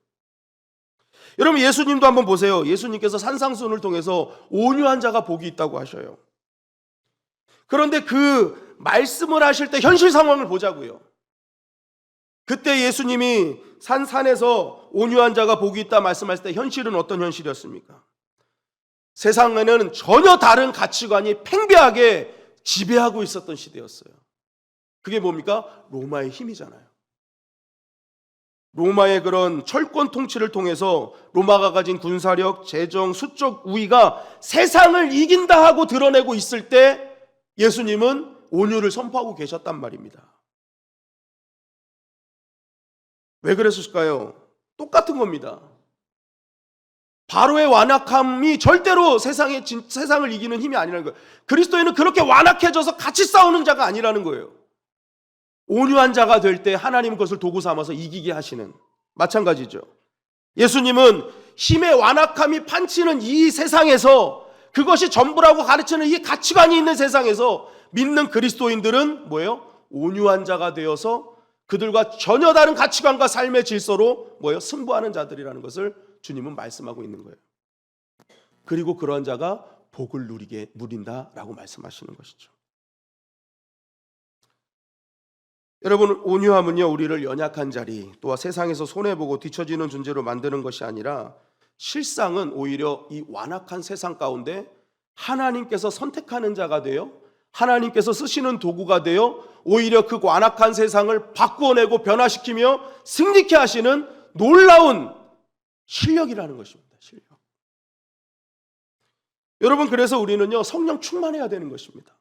여러분, 예수님도 한번 보세요. 예수님께서 산상수훈을 통해서 온유한 자가 복이 있다고 하셔요. 그런데 그 말씀을 하실 때 현실 상황을 보자고요. 그때 예수님이 산에서 온유한 자가 복이 있다 말씀하실 때 현실은 어떤 현실이었습니까? 세상에는 전혀 다른 가치관이 팽배하게 지배하고 있었던 시대였어요. 그게 뭡니까? 로마의 힘이잖아요. 로마의 그런 철권 통치를 통해서 로마가 가진 군사력, 재정, 수적 우위가 세상을 이긴다 하고 드러내고 있을 때 예수님은 온유를 선포하고 계셨단 말입니다. 왜 그랬을까요? 똑같은 겁니다. 바로의 완악함이 절대로 세상을 이기는 힘이 아니라는 거예요. 그리스도인은 그렇게 완악해져서 같이 싸우는 자가 아니라는 거예요. 온유한 자가 될 때 하나님 그것을 도구 삼아서 이기게 하시는, 마찬가지죠. 예수님은 힘의 완악함이 판치는 이 세상에서, 그것이 전부라고 가르치는 이 가치관이 있는 세상에서 믿는 그리스도인들은 뭐예요? 온유한 자가 되어서 그들과 전혀 다른 가치관과 삶의 질서로 뭐예요? 승부하는 자들이라는 것을 주님은 말씀하고 있는 거예요. 그리고 그런 자가 복을 누린다라고 말씀하시는 것이죠. 여러분, 온유함은요, 우리를 연약한 자리, 또한 세상에서 손해보고 뒤처지는 존재로 만드는 것이 아니라 실상은 오히려 이 완악한 세상 가운데 하나님께서 선택하는 자가 되어 하나님께서 쓰시는 도구가 되어 오히려 그 완악한 세상을 바꾸어내고 변화시키며 승리케 하시는 놀라운 실력이라는 것입니다. 실력. 여러분, 그래서 우리는요, 성령 충만해야 되는 것입니다.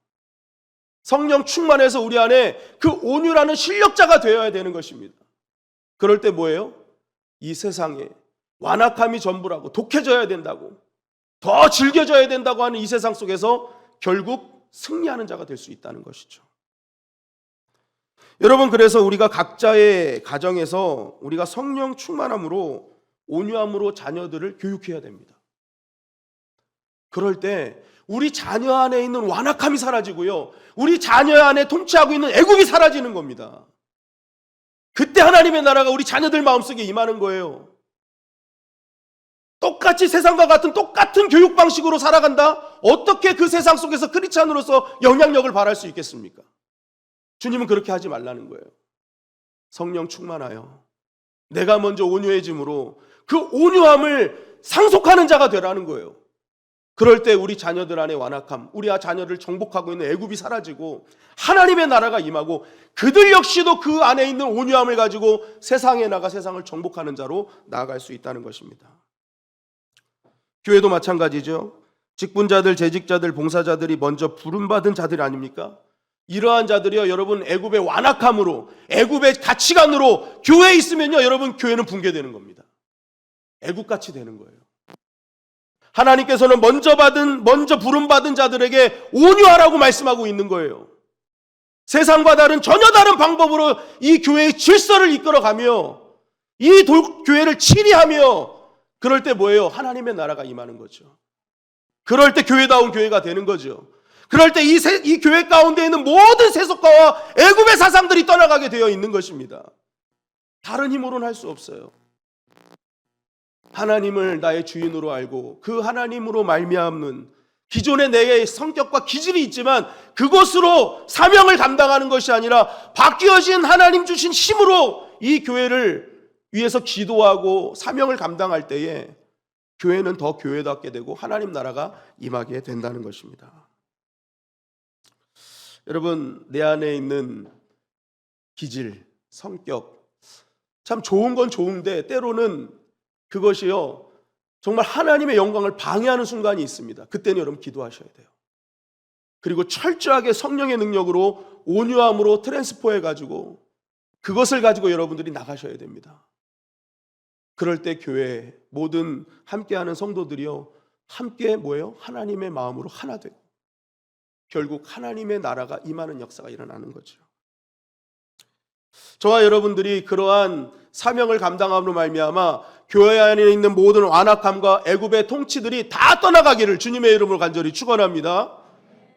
성령 충만해서 우리 안에 그 온유라는 실력자가 되어야 되는 것입니다. 그럴 때 뭐예요? 이 세상에 완악함이 전부라고, 독해져야 된다고, 더 즐겨져야 된다고 하는 이 세상 속에서 결국 승리하는 자가 될 수 있다는 것이죠. 여러분, 그래서 우리가 각자의 가정에서 우리가 성령 충만함으로 온유함으로 자녀들을 교육해야 됩니다. 그럴 때 우리 자녀 안에 있는 완악함이 사라지고요, 우리 자녀 안에 통치하고 있는 애국이 사라지는 겁니다. 그때 하나님의 나라가 우리 자녀들 마음속에 임하는 거예요. 똑같이 세상과 같은 똑같은 교육 방식으로 살아간다? 어떻게 그 세상 속에서 크리스찬으로서 영향력을 발할 수 있겠습니까? 주님은 그렇게 하지 말라는 거예요. 성령 충만하여 내가 먼저 온유해짐으로 그 온유함을 상속하는 자가 되라는 거예요. 그럴 때 우리 자녀들 안에 완악함, 우리 자녀를 정복하고 있는 애굽이 사라지고 하나님의 나라가 임하고 그들 역시도 그 안에 있는 온유함을 가지고 세상에 나가 세상을 정복하는 자로 나아갈 수 있다는 것입니다. 교회도 마찬가지죠. 직분자들, 재직자들, 봉사자들이 먼저 부름받은 자들 아닙니까? 이러한 자들이요, 여러분, 애굽의 완악함으로, 애굽의 가치관으로 교회에 있으면요, 여러분, 교회는 붕괴되는 겁니다. 애굽같이 되는 거예요. 하나님께서는 먼저 부름받은 자들에게 온유하라고 말씀하고 있는 거예요. 세상과 다른 전혀 다른 방법으로 이 교회의 질서를 이끌어가며 이 교회를 치리하며, 그럴 때 뭐예요? 하나님의 나라가 임하는 거죠. 그럴 때 교회다운 교회가 되는 거죠. 그럴 때 이 교회 가운데 있는 모든 세속가와 애굽의 사상들이 떠나가게 되어 있는 것입니다. 다른 힘으로는 할 수 없어요. 하나님을 나의 주인으로 알고 그 하나님으로 말미암는 기존의 내 성격과 기질이 있지만 그것으로 사명을 감당하는 것이 아니라 바뀌어진 하나님 주신 힘으로 이 교회를 위해서 기도하고 사명을 감당할 때에 교회는 더 교회답게 되고 하나님 나라가 임하게 된다는 것입니다. 여러분, 내 안에 있는 기질, 성격, 참 좋은 건 좋은데 때로는 그것이요, 정말 하나님의 영광을 방해하는 순간이 있습니다. 그때는 여러분 기도하셔야 돼요. 그리고 철저하게 성령의 능력으로 온유함으로 트랜스포해가지고 그것을 가지고 여러분들이 나가셔야 됩니다. 그럴 때 교회 모든 함께하는 성도들이요, 함께 뭐예요? 하나님의 마음으로 하나 되고 결국 하나님의 나라가 임하는 역사가 일어나는 거죠. 저와 여러분들이 그러한 사명을 감당함으로 말미암아 교회 안에 있는 모든 완악함과 애굽의 통치들이 다 떠나가기를 주님의 이름으로 간절히 축원합니다.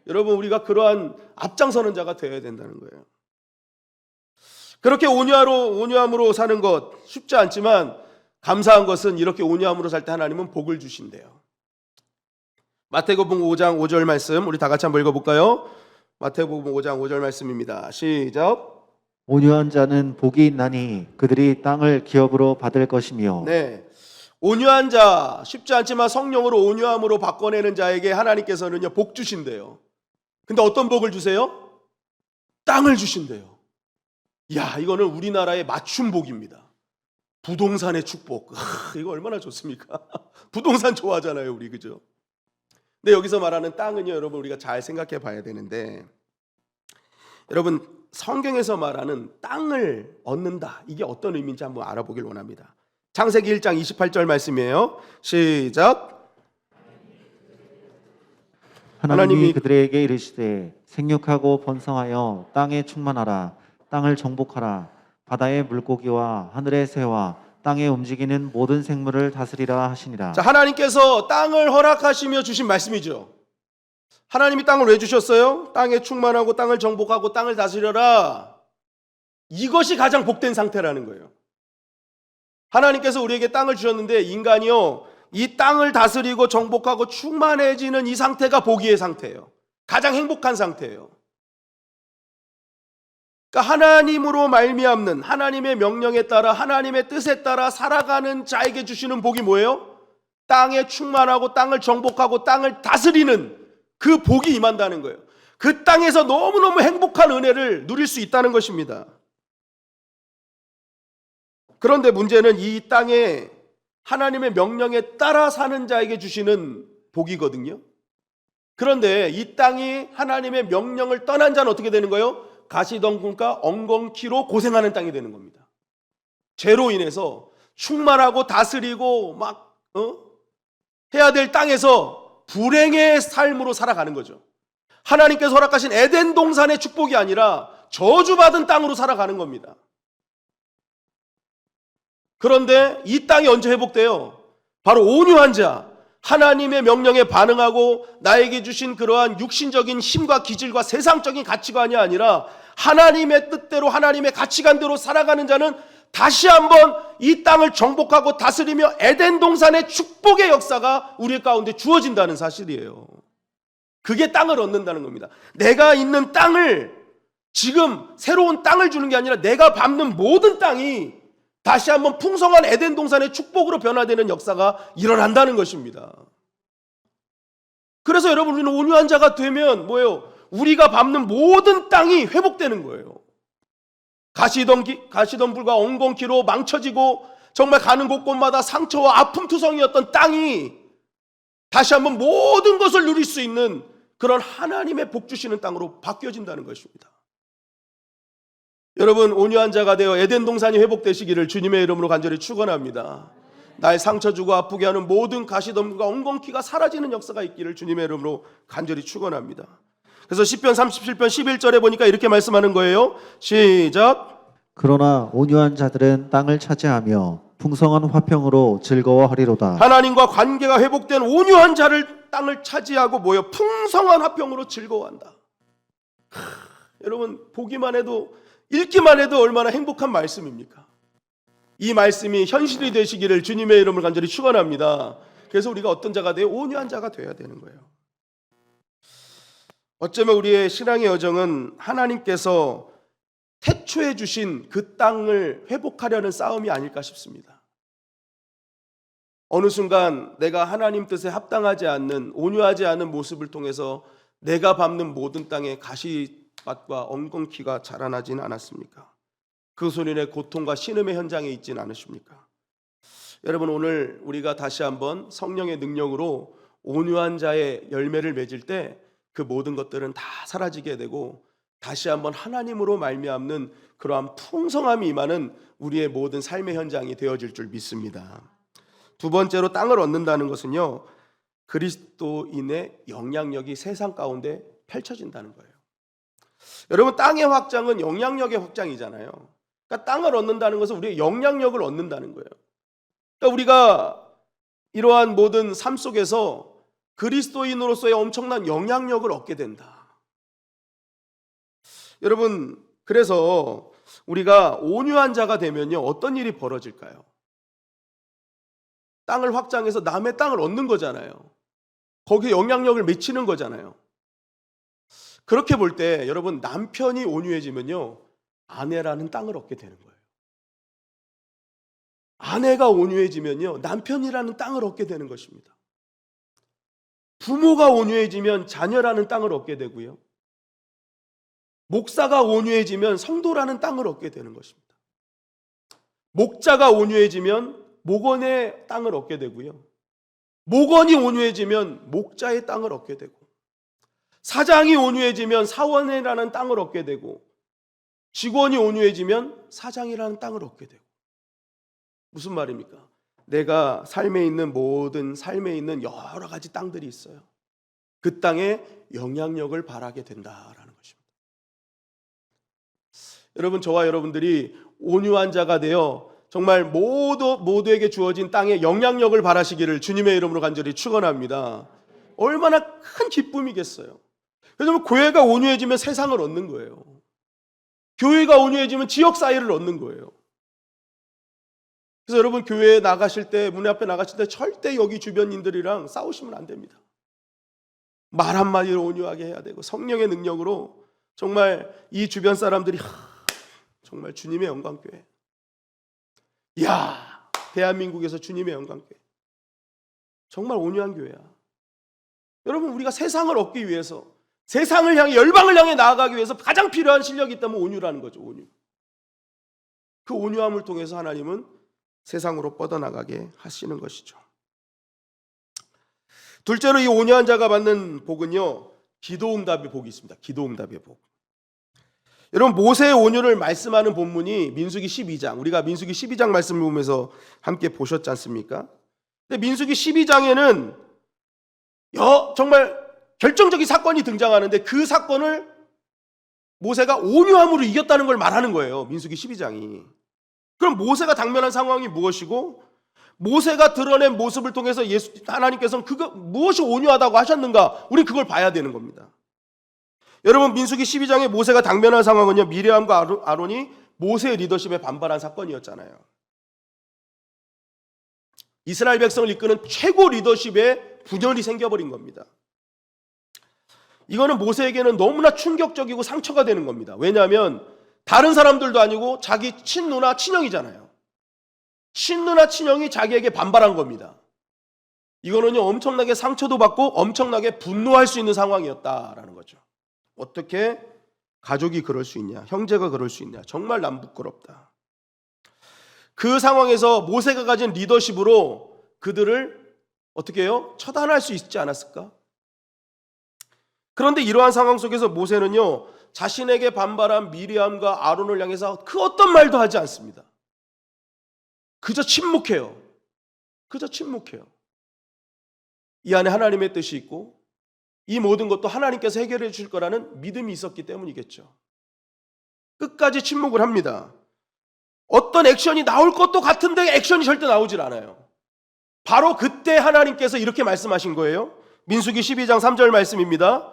여러분, 우리가 그러한 앞장서는 자가 되어야 된다는 거예요. 그렇게 온유함으로 사는 것 쉽지 않지만 감사한 것은 이렇게 온유함으로 살 때 하나님은 복을 주신대요. 마태복음 5장 5절 말씀 우리 다 같이 한번 읽어볼까요? 마태복음 5장 5절 말씀입니다. 시작. 온유한 자는 복이 있나니 그들이 땅을 기업으로 받을 것이며. 네, 온유한 자, 쉽지 않지만 성령으로 온유함으로 바꿔내는 자에게 하나님께서는요 복 주신대요. 근데 어떤 복을 주세요? 땅을 주신대요. 이야, 이거는 우리나라의 맞춤 복입니다. 부동산의 축복. 이거 얼마나 좋습니까? 부동산 좋아하잖아요, 우리, 그죠? 근데 여기서 말하는 땅은요, 여러분, 우리가 잘 생각해 봐야 되는데, 여러분, 성경에서 말하는 땅을 얻는다, 이게 어떤 의미인지 한번 알아보길 원합니다. 창세기 1장 28절 말씀이에요. 시작. 하나님이 그들에게 이르시되 생육하고 번성하여 땅에 충만하라. 땅을 정복하라. 바다의 물고기와 하늘의 새와 땅에 움직이는 모든 생물을 다스리라 하시니라. 자, 하나님께서 땅을 허락하시며 주신 말씀이죠. 하나님이 땅을 왜 주셨어요? 땅에 충만하고 땅을 정복하고 땅을 다스려라. 이것이 가장 복된 상태라는 거예요. 하나님께서 우리에게 땅을 주셨는데 인간이요, 이 땅을 다스리고 정복하고 충만해지는 이 상태가 복의 상태예요. 가장 행복한 상태예요. 그러니까 하나님으로 말미암는 하나님의 명령에 따라 하나님의 뜻에 따라 살아가는 자에게 주시는 복이 뭐예요? 땅에 충만하고 땅을 정복하고 땅을 다스리는 그 복이 임한다는 거예요. 그 땅에서 너무너무 행복한 은혜를 누릴 수 있다는 것입니다. 그런데 문제는 이 땅에 하나님의 명령에 따라 사는 자에게 주시는 복이거든요. 그런데 이 땅이 하나님의 명령을 떠난 자는 어떻게 되는 거예요? 가시덤불과 엉겅퀴로 고생하는 땅이 되는 겁니다. 죄로 인해서 충만하고 다스리고 막 해야 될 땅에서 불행의 삶으로 살아가는 거죠. 하나님께서 허락하신 에덴 동산의 축복이 아니라 저주받은 땅으로 살아가는 겁니다. 그런데 이 땅이 언제 회복돼요? 바로 온유한 자, 하나님의 명령에 반응하고 나에게 주신 그러한 육신적인 힘과 기질과 세상적인 가치관이 아니라 하나님의 뜻대로 하나님의 가치관대로 살아가는 자는 다시 한번 이 땅을 정복하고 다스리며 에덴 동산의 축복의 역사가 우리 가운데 주어진다는 사실이에요. 그게 땅을 얻는다는 겁니다. 내가 있는 땅을, 지금 새로운 땅을 주는 게 아니라 내가 밟는 모든 땅이 다시 한번 풍성한 에덴 동산의 축복으로 변화되는 역사가 일어난다는 것입니다. 그래서 여러분, 우리는 온유한 자가 되면 뭐예요? 우리가 밟는 모든 땅이 회복되는 거예요. 가시덤불과 엉겅퀴로 망쳐지고 정말 가는 곳곳마다 상처와 아픔투성이었던 땅이 다시 한번 모든 것을 누릴 수 있는 그런 하나님의 복 주시는 땅으로 바뀌어진다는 것입니다. 여러분, 온유한 자가 되어 에덴 동산이 회복되시기를 주님의 이름으로 간절히 축원합니다. 날 상처 주고 아프게 하는 모든 가시덤불과 엉겅퀴가 사라지는 역사가 있기를 주님의 이름으로 간절히 축원합니다. 그래서 시편 37편 11절에 보니까 이렇게 말씀하는 거예요. 시작. 그러나 온유한 자들은 땅을 차지하며 풍성한 화평으로 즐거워하리로다. 하나님과 관계가 회복된 온유한 자를 땅을 차지하고 모여 풍성한 화평으로 즐거워한다. 여러분, 보기만 해도, 읽기만 해도 얼마나 행복한 말씀입니까? 이 말씀이 현실이 되시기를 주님의 이름을 간절히 축원합니다. 그래서 우리가 어떤 자가 돼요? 온유한 자가 돼야 되는 거예요. 어쩌면 우리의 신앙의 여정은 하나님께서 태초에 주신 그 땅을 회복하려는 싸움이 아닐까 싶습니다. 어느 순간 내가 하나님 뜻에 합당하지 않는, 온유하지 않은 모습을 통해서 내가 밟는 모든 땅에 가시밭과 엉겅퀴가 자라나진 않았습니까? 그 소년의 고통과 신음의 현장에 있진 않으십니까? 여러분, 오늘 우리가 다시 한번 성령의 능력으로 온유한 자의 열매를 맺을 때 그 모든 것들은 다 사라지게 되고 다시 한번 하나님으로 말미암는 그러한 풍성함이 임하는 우리의 모든 삶의 현장이 되어질 줄 믿습니다. 두 번째로 땅을 얻는다는 것은요, 그리스도인의 영향력이 세상 가운데 펼쳐진다는 거예요. 여러분, 땅의 확장은 영향력의 확장이잖아요. 그러니까 땅을 얻는다는 것은 우리의 영향력을 얻는다는 거예요. 그러니까 우리가 이러한 모든 삶 속에서 그리스도인으로서의 엄청난 영향력을 얻게 된다. 여러분, 그래서 우리가 온유한 자가 되면요, 어떤 일이 벌어질까요? 땅을 확장해서 남의 땅을 얻는 거잖아요. 거기에 영향력을 미치는 거잖아요. 그렇게 볼 때 여러분, 남편이 온유해지면요, 아내라는 땅을 얻게 되는 거예요. 아내가 온유해지면요, 남편이라는 땅을 얻게 되는 것입니다. 부모가 온유해지면 자녀라는 땅을 얻게 되고요, 목사가 온유해지면 성도라는 땅을 얻게 되는 것입니다. 목자가 온유해지면 목원의 땅을 얻게 되고요, 목원이 온유해지면 목자의 땅을 얻게 되고, 사장이 온유해지면 사원이라는 땅을 얻게 되고, 직원이 온유해지면 사장이라는 땅을 얻게 되고. 무슨 말입니까? 내가 삶에 있는 모든 삶에 있는 여러 가지 땅들이 있어요. 그 땅에 영향력을 발하게 된다라는 것입니다. 여러분, 저와 여러분들이 온유한 자가 되어 정말 모두에게 주어진 땅에 영향력을 발하시기를 주님의 이름으로 간절히 축원합니다. 얼마나 큰 기쁨이겠어요. 왜냐하면 교회가 온유해지면 세상을 얻는 거예요. 교회가 온유해지면 지역 사회를 얻는 거예요. 그래서 여러분, 교회에 나가실 때, 문 앞에 나가실 때 절대 여기 주변인들이랑 싸우시면 안 됩니다. 말 한마디로 온유하게 해야 되고, 성령의 능력으로 정말 이 주변 사람들이 정말 주님의 영광교회, 이야, 대한민국에서 주님의 영광교회, 정말 온유한 교회야. 여러분, 우리가 세상을 얻기 위해서, 세상을 향해, 열방을 향해 나아가기 위해서 가장 필요한 실력이 있다면 온유라는 거죠. 온유. 그 온유함을 통해서 하나님은 세상으로 뻗어나가게 하시는 것이죠. 둘째로 이 온유한 자가 받는 복은요, 기도응답의 복이 있습니다. 기도응답의 복. 여러분, 모세의 온유를 말씀하는 본문이 민수기 12장, 우리가 민수기 12장 말씀을 보면서 함께 보셨지 않습니까? 근데 민수기 12장에는 정말 결정적인 사건이 등장하는데, 그 사건을 모세가 온유함으로 이겼다는 걸 말하는 거예요. 민수기 12장이. 그럼 모세가 당면한 상황이 무엇이고, 모세가 드러낸 모습을 통해서 하나님께서는 무엇이 온유하다고 하셨는가, 우리 그걸 봐야 되는 겁니다. 여러분, 민수기 12장에 모세가 당면한 상황은요, 미리암과 아론이 모세의 리더십에 반발한 사건이었잖아요. 이스라엘 백성을 이끄는 최고 리더십에 분열이 생겨버린 겁니다. 이거는 모세에게는 너무나 충격적이고 상처가 되는 겁니다. 왜냐하면 다른 사람들도 아니고 자기 친누나 친형이잖아요. 친누나 친형이 자기에게 반발한 겁니다. 이거는요, 엄청나게 상처도 받고 엄청나게 분노할 수 있는 상황이었다라는 거죠. 어떻게 가족이 그럴 수 있냐, 형제가 그럴 수 있냐, 정말 남 부끄럽다. 그 상황에서 모세가 가진 리더십으로 그들을 어떻게 해요? 처단할 수 있지 않았을까? 그런데 이러한 상황 속에서 모세는요, 자신에게 반발한 미리암과 아론을 향해서 그 어떤 말도 하지 않습니다. 그저 침묵해요. 그저 침묵해요. 이 안에 하나님의 뜻이 있고 이 모든 것도 하나님께서 해결해 주실 거라는 믿음이 있었기 때문이겠죠. 끝까지 침묵을 합니다. 어떤 액션이 나올 것도 같은데 액션이 절대 나오질 않아요. 바로 그때 하나님께서 이렇게 말씀하신 거예요. 민수기 12장 3절 말씀입니다.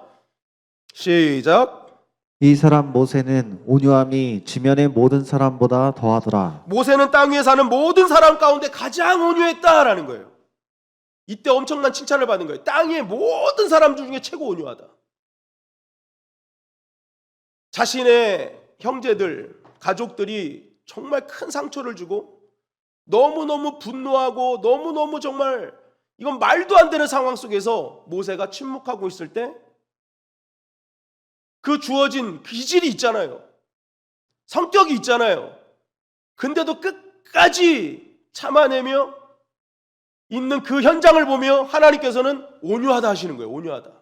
시작. 이 사람 모세는 온유함이 지면의 모든 사람보다 더하더라. 모세는 땅 위에 사는 모든 사람 가운데 가장 온유했다라는 거예요. 이때 엄청난 칭찬을 받은 거예요. 땅 위의 모든 사람 중에 최고 온유하다. 자신의 형제들, 가족들이 정말 큰 상처를 주고 너무너무 분노하고 너무너무 정말 이건 말도 안 되는 상황 속에서 모세가 침묵하고 있을 때 그 주어진 기질이 있잖아요. 성격이 있잖아요. 근데도 끝까지 참아내며 있는 그 현장을 보며 하나님께서는 온유하다 하시는 거예요. 온유하다.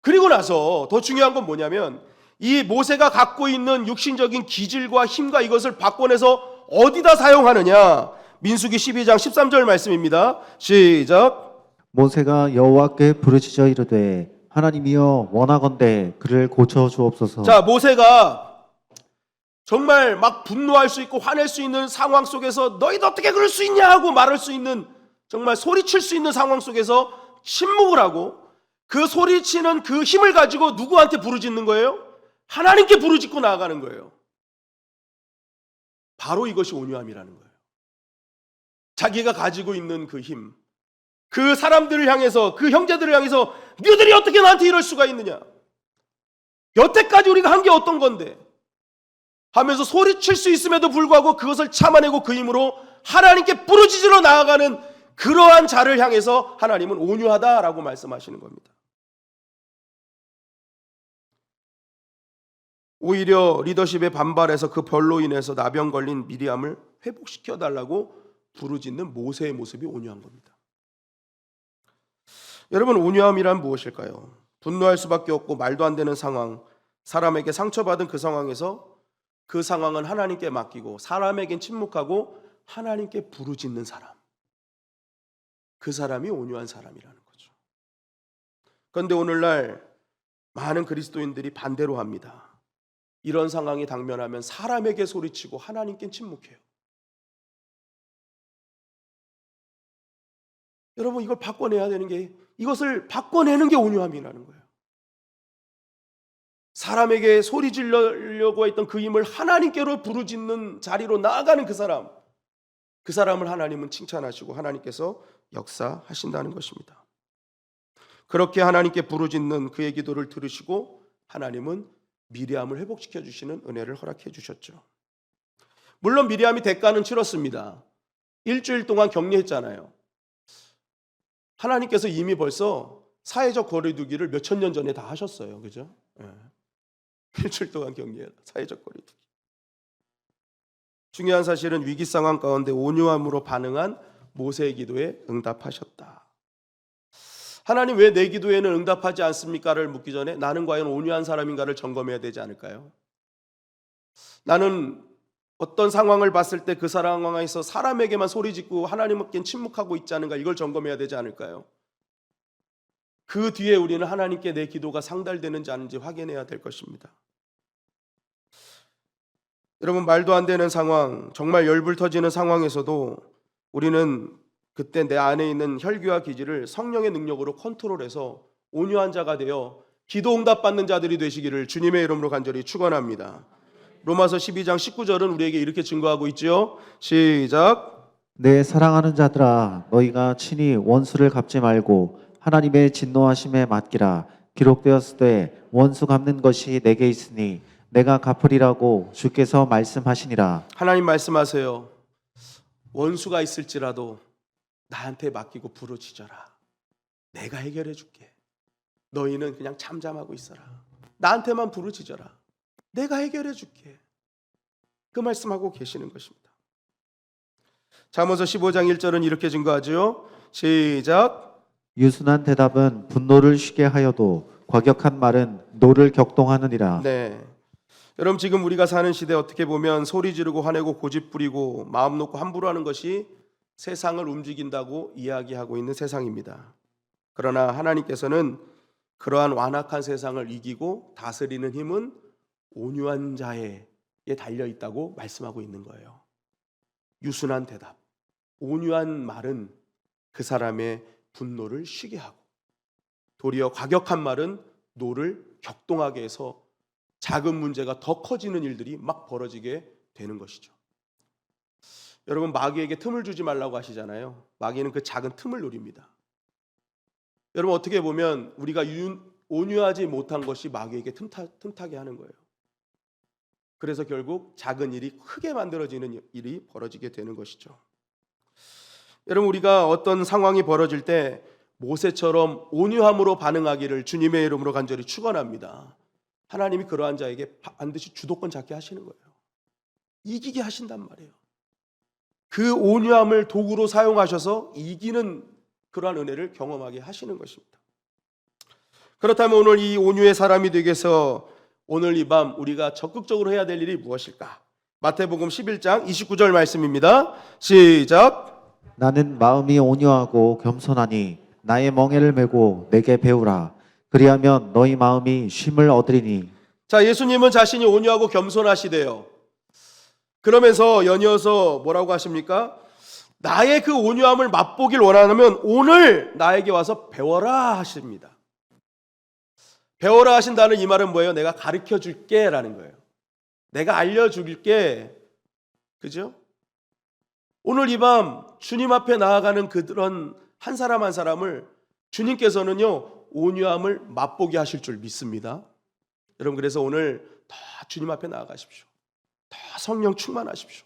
그리고 나서 더 중요한 건 뭐냐면 이 모세가 갖고 있는 육신적인 기질과 힘과 이것을 바꿔내서 어디다 사용하느냐. 민수기 12장 13절 말씀입니다. 시작. 모세가 여호와께 부르짖어 이르되 하나님이여 원하건대 그를 고쳐 주옵소서. 자, 모세가 정말 막 분노할 수 있고 화낼 수 있는 상황 속에서 너희도 어떻게 그럴 수 있냐 하고 말할 수 있는, 정말 소리칠 수 있는 상황 속에서 침묵을 하고 그 소리치는 그 힘을 가지고 누구한테 부르짖는 거예요? 하나님께 부르짖고 나아가는 거예요. 바로 이것이 온유함이라는 거예요. 자기가 가지고 있는 그 힘, 그 사람들을 향해서, 그 형제들을 향해서 너희들이 어떻게 나한테 이럴 수가 있느냐, 여태까지 우리가 한 게 어떤 건데 하면서 소리칠 수 있음에도 불구하고 그것을 참아내고 그 힘으로 하나님께 부르짖으러 나아가는 그러한 자를 향해서 하나님은 온유하다라고 말씀하시는 겁니다. 오히려 리더십에 반발해서 그 벌로 인해서 나병 걸린 미리암을 회복시켜달라고 부르짖는 모세의 모습이 온유한 겁니다. 여러분, 온유함이란 무엇일까요? 분노할 수밖에 없고 말도 안 되는 상황, 사람에게 상처받은 그 상황에서 그 상황은 하나님께 맡기고 사람에겐 침묵하고 하나님께 부르짖는 사람, 그 사람이 온유한 사람이라는 거죠. 그런데 오늘날 많은 그리스도인들이 반대로 합니다. 이런 상황이 당면하면 사람에게 소리치고 하나님께 침묵해요. 여러분, 이걸 바꿔내야 되는 게, 이것을 바꿔내는 게 온유함이라는 거예요. 사람에게 소리 지르려고 했던 그 힘을 하나님께로 부르짖는 자리로 나아가는 그 사람을 하나님은 칭찬하시고 하나님께서 역사하신다는 것입니다. 그렇게 하나님께 부르짖는 그의 기도를 들으시고 하나님은 미리암을 회복시켜 주시는 은혜를 허락해 주셨죠. 물론 미리암이 대가는 치렀습니다. 일주일 동안 격리했잖아요. 하나님께서 이미 벌써 사회적 거리두기를 몇천 년 전에 다 하셨어요. 그죠? 일주일 동안 격리해라. 사회적 거리두기. 중요한 사실은 위기 상황 가운데 온유함으로 반응한 모세의 기도에 응답하셨다. 하나님 왜 내 기도에는 응답하지 않습니까를 묻기 전에 나는 과연 온유한 사람인가를 점검해야 되지 않을까요? 나는 어떤 상황을 봤을 때 그 상황에서 사람에게만 소리짓고 하나님께 침묵하고 있지 않은가, 이걸 점검해야 되지 않을까요? 그 뒤에 우리는 하나님께 내 기도가 상달되는지 아닌지 확인해야 될 것입니다. 여러분, 말도 안 되는 상황, 정말 열불 터지는 상황에서도 우리는 그때 내 안에 있는 혈기와 기질을 성령의 능력으로 컨트롤해서 온유한 자가 되어 기도 응답받는 자들이 되시기를 주님의 이름으로 간절히 축원합니다. 로마서 12장 19절은 우리에게 이렇게 증거하고 있죠. 시작. 내 사랑하는 자들아 너희가 친히 원수를 갚지 말고 하나님의 진노하심에 맡기라. 기록되었을 때 원수 갚는 것이 내게 있으니 내가 갚으리라고 주께서 말씀하시니라. 하나님 말씀하세요. 원수가 있을지라도 나한테 맡기고 부르짖어라. 내가 해결해 줄게. 너희는 그냥 잠잠하고 있어라. 나한테만 부르짖어라. 내가 해결해 줄게. 그 말씀하고 계시는 것입니다. 잠언서 15장 1절은 이렇게 증거하죠. 시작. 유순한 대답은 분노를 쉬게 하여도 과격한 말은 노를 격동하느니라. 네. 여러분, 지금 우리가 사는 시대 어떻게 보면 소리 지르고 화내고 고집 부리고 마음 놓고 함부로 하는 것이 세상을 움직인다고 이야기하고 있는 세상입니다. 그러나 하나님께서는 그러한 완악한 세상을 이기고 다스리는 힘은 온유한 자에 달려 있다고 말씀하고 있는 거예요. 유순한 대답, 온유한 말은 그 사람의 분노를 쉬게 하고, 도리어 과격한 말은 노를 격동하게 해서 작은 문제가 더 커지는 일들이 막 벌어지게 되는 것이죠. 여러분, 마귀에게 틈을 주지 말라고 하시잖아요. 마귀는 그 작은 틈을 노립니다. 여러분, 어떻게 보면 우리가 온유하지 못한 것이 마귀에게 틈타게 하는 거예요. 그래서 결국 작은 일이 크게 만들어지는 일이 벌어지게 되는 것이죠. 여러분, 우리가 어떤 상황이 벌어질 때 모세처럼 온유함으로 반응하기를 주님의 이름으로 간절히 축원합니다. 하나님이 그러한 자에게 반드시 주도권 잡게 하시는 거예요. 이기게 하신단 말이에요. 그 온유함을 도구로 사용하셔서 이기는 그러한 은혜를 경험하게 하시는 것입니다. 그렇다면 오늘 이 온유의 사람이 되기 위해서 오늘 이 밤 우리가 적극적으로 해야 될 일이 무엇일까? 마태복음 11장 29절 말씀입니다. 시작. 나는 마음이 온유하고 겸손하니 나의 멍에를 메고 내게 배우라. 그리하면 너희 마음이 쉼을 얻으리니. 자, 예수님은 자신이 온유하고 겸손하시대요. 그러면서 연이어서 뭐라고 하십니까? 나의 그 온유함을 맛보길 원하면 오늘 나에게 와서 배워라 하십니다. 배워라 하신다는 이 말은 뭐예요? 내가 가르쳐 줄게 라는 거예요. 내가 알려줄게. 그죠? 오늘 이 밤 주님 앞에 나아가는 그런 한 사람 한 사람을 주님께서는요 온유함을 맛보게 하실 줄 믿습니다. 여러분, 그래서 오늘 더 주님 앞에 나아가십시오. 더 성령 충만하십시오.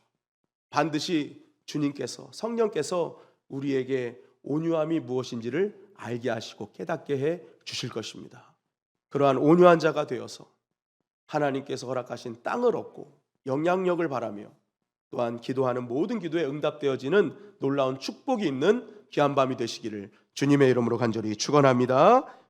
반드시 주님께서, 성령께서 우리에게 온유함이 무엇인지를 알게 하시고 깨닫게 해 주실 것입니다. 그러한 온유한 자가 되어서 하나님께서 허락하신 땅을 얻고 영향력을 바라며 또한 기도하는 모든 기도에 응답되어지는 놀라운 축복이 있는 귀한 밤이 되시기를 주님의 이름으로 간절히 축원합니다.